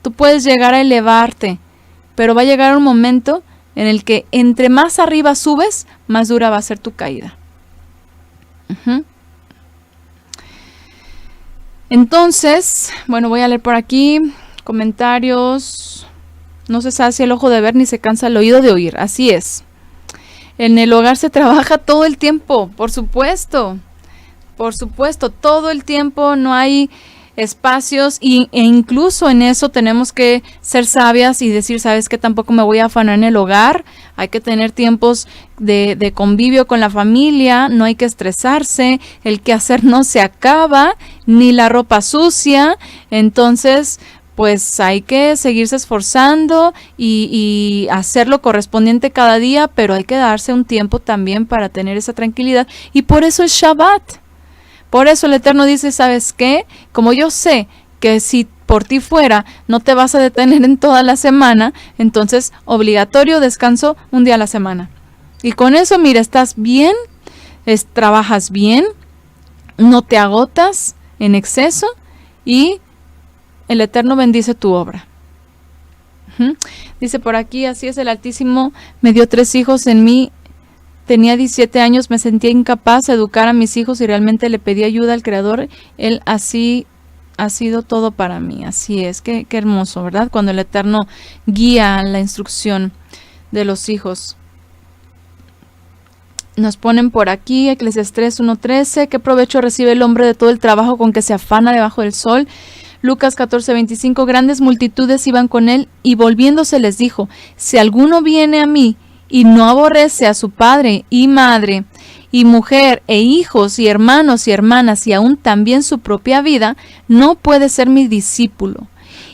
tú puedes llegar a elevarte, pero va a llegar un momento en el que entre más arriba subes, más dura va a ser tu caída. Entonces, bueno, voy a leer por aquí comentarios. No se sacia el ojo de ver ni se cansa el oído de oír. Así es. En el hogar se trabaja todo el tiempo, por supuesto, todo el tiempo. No hay espacios e incluso en eso tenemos que ser sabias y decir, sabes que tampoco me voy a afanar en el hogar, hay que tener tiempos de convivio con la familia, no hay que estresarse, el quehacer no se acaba, ni la ropa sucia, entonces pues hay que seguirse esforzando y hacer lo correspondiente cada día, pero hay que darse un tiempo también para tener esa tranquilidad, y por eso es Shabbat. Por eso el Eterno dice, ¿sabes qué? Como yo sé que si por ti fuera no te vas a detener en toda la semana, entonces obligatorio descanso un día a la semana. Y con eso, mira, estás bien, trabajas bien, no te agotas en exceso y el Eterno bendice tu obra. Dice por aquí, así es, el Altísimo me dio 3 hijos en mí. Tenía 17 años, me sentía incapaz de educar a mis hijos y realmente le pedí ayuda al Creador. Él así ha sido todo para mí. Así es, qué hermoso, ¿verdad? Cuando el Eterno guía la instrucción de los hijos. Nos ponen por aquí, Eclesiastés 1:13, ¿qué provecho recibe el hombre de todo el trabajo con que se afana debajo del sol? Lucas 14:25, grandes multitudes iban con él y volviéndose les dijo, si alguno viene a mí y no aborrece a su padre y madre, y mujer e hijos y hermanos y hermanas y aún también su propia vida, no puede ser mi discípulo.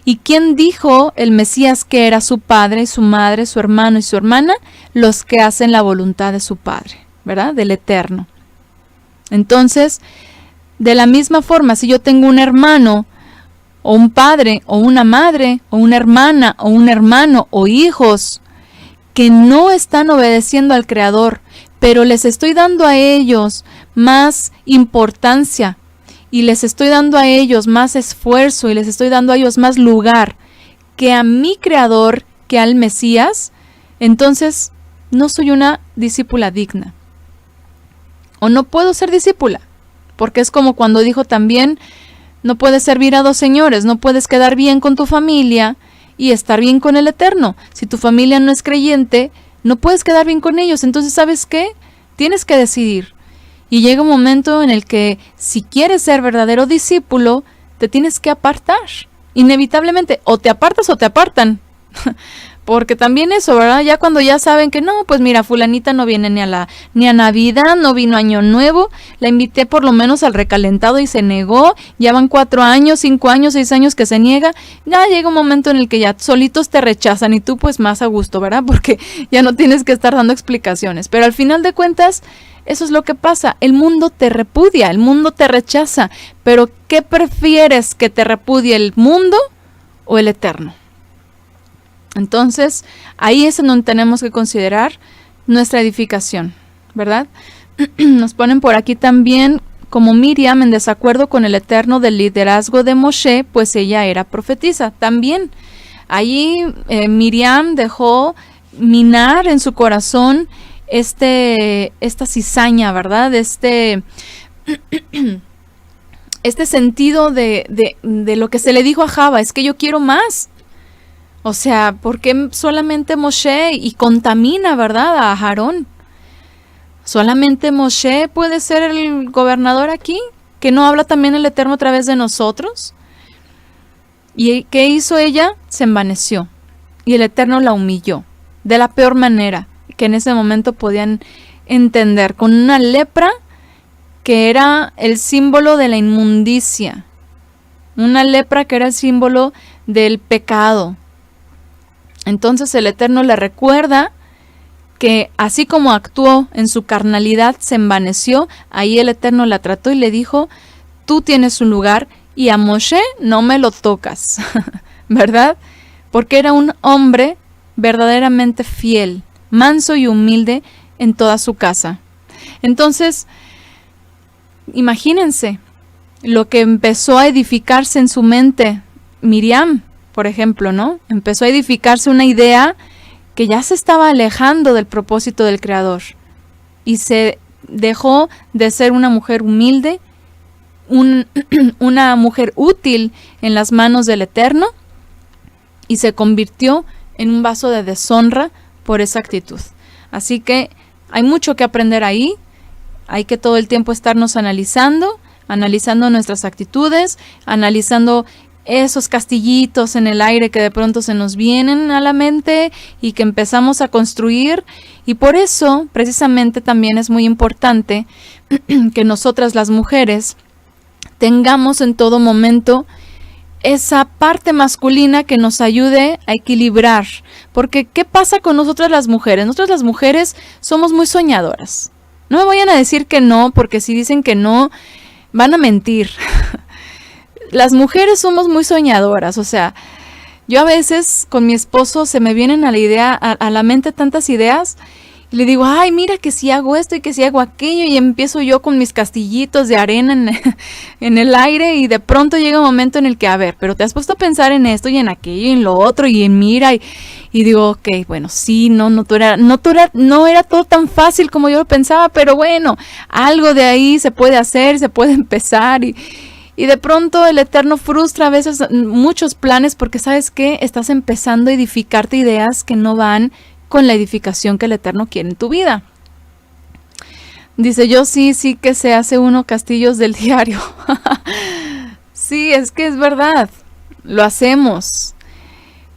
¿Y quién dijo el Mesías que era su padre, su madre, su hermano y su hermana? Los que hacen la voluntad de su Padre, ¿verdad? Del Eterno. Entonces, de la misma forma, si yo tengo un hermano, o un padre, o una madre, o una hermana, o un hermano, o hijos, que no están obedeciendo al Creador, pero les estoy dando a ellos más importancia, y les estoy dando a ellos más esfuerzo, y les estoy dando a ellos más lugar, que a mi Creador, que al Mesías, entonces no soy una discípula digna. O no puedo ser discípula, porque es como cuando dijo también, no puedes servir a 2 señores, no puedes quedar bien con tu familia y estar bien con el Eterno. Si tu familia no es creyente, no puedes quedar bien con ellos. Entonces, ¿sabes qué? Tienes que decidir. Y llega un momento en el que si quieres ser verdadero discípulo, te tienes que apartar. Inevitablemente, o te apartas o te apartan. Porque también eso, ¿verdad? Ya cuando ya saben que no, pues mira, fulanita no viene ni a Navidad, no vino Año Nuevo, la invité por lo menos al recalentado y se negó, ya van 4 años, 5 años, 6 años que se niega, ya llega un momento en el que ya solitos te rechazan y tú pues más a gusto, ¿verdad? Porque ya no tienes que estar dando explicaciones, pero al final de cuentas, eso es lo que pasa, el mundo te repudia, el mundo te rechaza, pero ¿qué prefieres, que te repudie el mundo o el Eterno? Entonces, ahí es en donde tenemos que considerar nuestra edificación, ¿verdad? Nos ponen por aquí también como Miriam en desacuerdo con el Eterno del liderazgo de Moshe, pues ella era profetisa. También, ahí Miriam dejó minar en su corazón esta cizaña, ¿verdad? este sentido de lo que se le dijo a Java, es que yo quiero más. O sea, ¿por qué solamente Moshe y contamina, verdad, a Aarón? ¿Solamente Moshe puede ser el gobernador aquí? ¿Que no habla también el Eterno a través de nosotros? ¿Y qué hizo ella? Se envaneció. Y el Eterno la humilló de la peor manera que en ese momento podían entender, con una lepra que era el símbolo de la inmundicia, una lepra que era el símbolo del pecado. Entonces el Eterno le recuerda que así como actuó en su carnalidad, se envaneció, ahí el Eterno la trató y le dijo, tú tienes un lugar y a Moshe no me lo tocas, ¿verdad? Porque era un hombre verdaderamente fiel, manso y humilde en toda su casa. Entonces, imagínense lo que empezó a edificarse en su mente Miriam, por ejemplo, ¿no? Empezó a edificarse una idea que ya se estaba alejando del propósito del Creador y se dejó de ser una mujer humilde, una mujer útil en las manos del Eterno, y se convirtió en un vaso de deshonra por esa actitud. Así que hay mucho que aprender ahí. Hay que todo el tiempo estarnos analizando nuestras actitudes, analizando esos castillitos en el aire que de pronto se nos vienen a la mente y que empezamos a construir. Y por eso, precisamente, también es muy importante que nosotras las mujeres tengamos en todo momento esa parte masculina que nos ayude a equilibrar. Porque, ¿qué pasa con nosotras las mujeres? Nosotras las mujeres somos muy soñadoras. No me vayan a decir que no, porque si dicen que no, van a mentir. Las mujeres somos muy soñadoras, o sea, yo a veces con mi esposo se me vienen a la mente tantas ideas y le digo, ay, mira que si hago esto y que si hago aquello, y empiezo yo con mis castillitos de arena en el aire, y de pronto llega un momento en el que, a ver, pero te has puesto a pensar en esto y en aquello y en lo otro y en mira, y digo, ok, bueno, sí, no era todo tan fácil como yo lo pensaba, pero bueno, algo de ahí se puede hacer, se puede empezar, y de pronto el Eterno frustra a veces muchos planes porque, ¿sabes qué? Estás empezando a edificarte ideas que no van con la edificación que el Eterno quiere en tu vida. Dice, yo sí que se hace uno castillos del diario. Sí, es que es verdad, lo hacemos.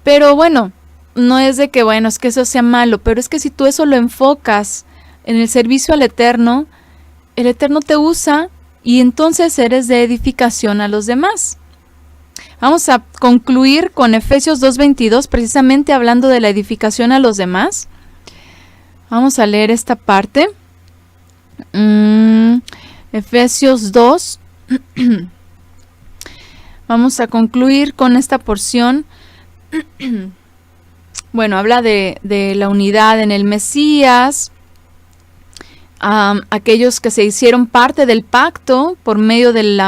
Pero bueno, no es de que, bueno, es que eso sea malo, pero es que si tú eso lo enfocas en el servicio al Eterno, el Eterno te usa y entonces eres de edificación a los demás. Vamos a concluir con Efesios 2:22, precisamente hablando de la edificación a los demás. Vamos a leer esta parte. Efesios 2. Vamos a concluir con esta porción. Bueno, habla de la unidad en el Mesías. Aquellos que se hicieron parte del pacto por medio del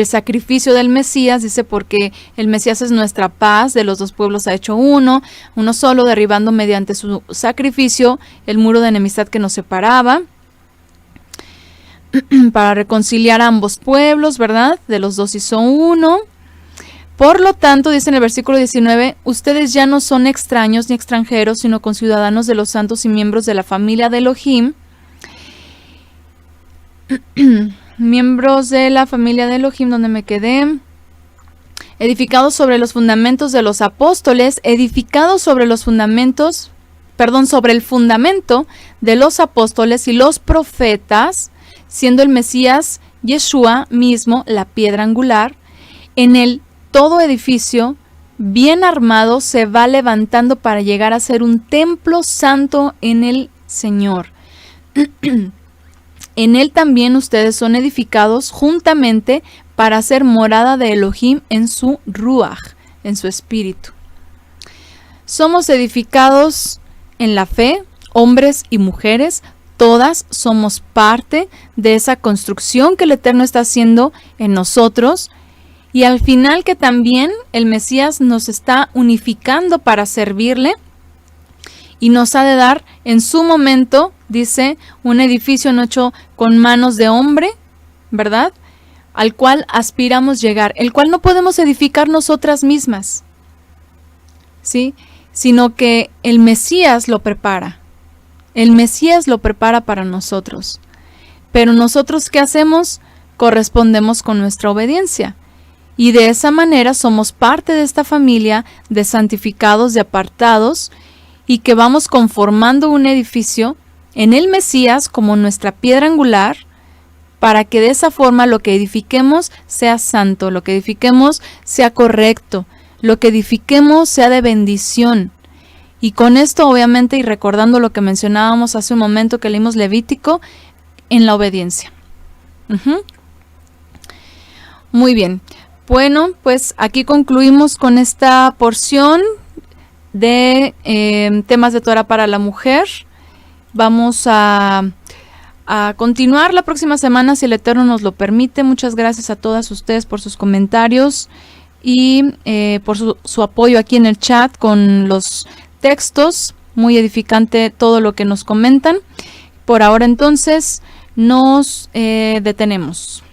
sacrificio del Mesías, dice, porque el Mesías es nuestra paz, de los dos pueblos ha hecho uno solo, derribando mediante su sacrificio el muro de enemistad que nos separaba, para reconciliar a ambos pueblos, ¿verdad? De los dos hizo uno. Por lo tanto, dice en el versículo 19, ustedes ya no son extraños ni extranjeros, sino conciudadanos de los santos y miembros de la familia de Elohim. Miembros de la familia de Elohim, donde me quedé. Edificados sobre los fundamentos de los apóstoles, edificados sobre el fundamento de los apóstoles y los profetas, siendo el Mesías Yeshua mismo la piedra angular. En él todo edificio bien armado se va levantando para llegar a ser un templo santo en el Señor. En él también ustedes son edificados juntamente para ser morada de Elohim en su Ruach, en su espíritu. Somos edificados en la fe, hombres y mujeres, todas somos parte de esa construcción que el Eterno está haciendo en nosotros. Y al final que también el Mesías nos está unificando para servirle y nos ha de dar en su momento, dice, un edificio no hecho con manos de hombre, ¿verdad? al cual aspiramos llegar, el cual no podemos edificar nosotras mismas, ¿sí? Sino que el Mesías lo prepara. El Mesías lo prepara para nosotros. Pero nosotros, ¿qué hacemos? Correspondemos con nuestra obediencia. Y de esa manera somos parte de esta familia de santificados, de apartados, y que vamos conformando un edificio en el Mesías como nuestra piedra angular, para que de esa forma lo que edifiquemos sea santo, lo que edifiquemos sea correcto, lo que edifiquemos sea de bendición. Y con esto, obviamente, y recordando lo que mencionábamos hace un momento que leímos Levítico, en la obediencia. Muy bien. Bueno, pues aquí concluimos con esta porción de temas de Torah para la mujer. Vamos a continuar la próxima semana, si el Eterno nos lo permite. Muchas gracias a todas ustedes por sus comentarios y por su apoyo aquí en el chat con los textos. Muy edificante todo lo que nos comentan. Por ahora entonces nos detenemos.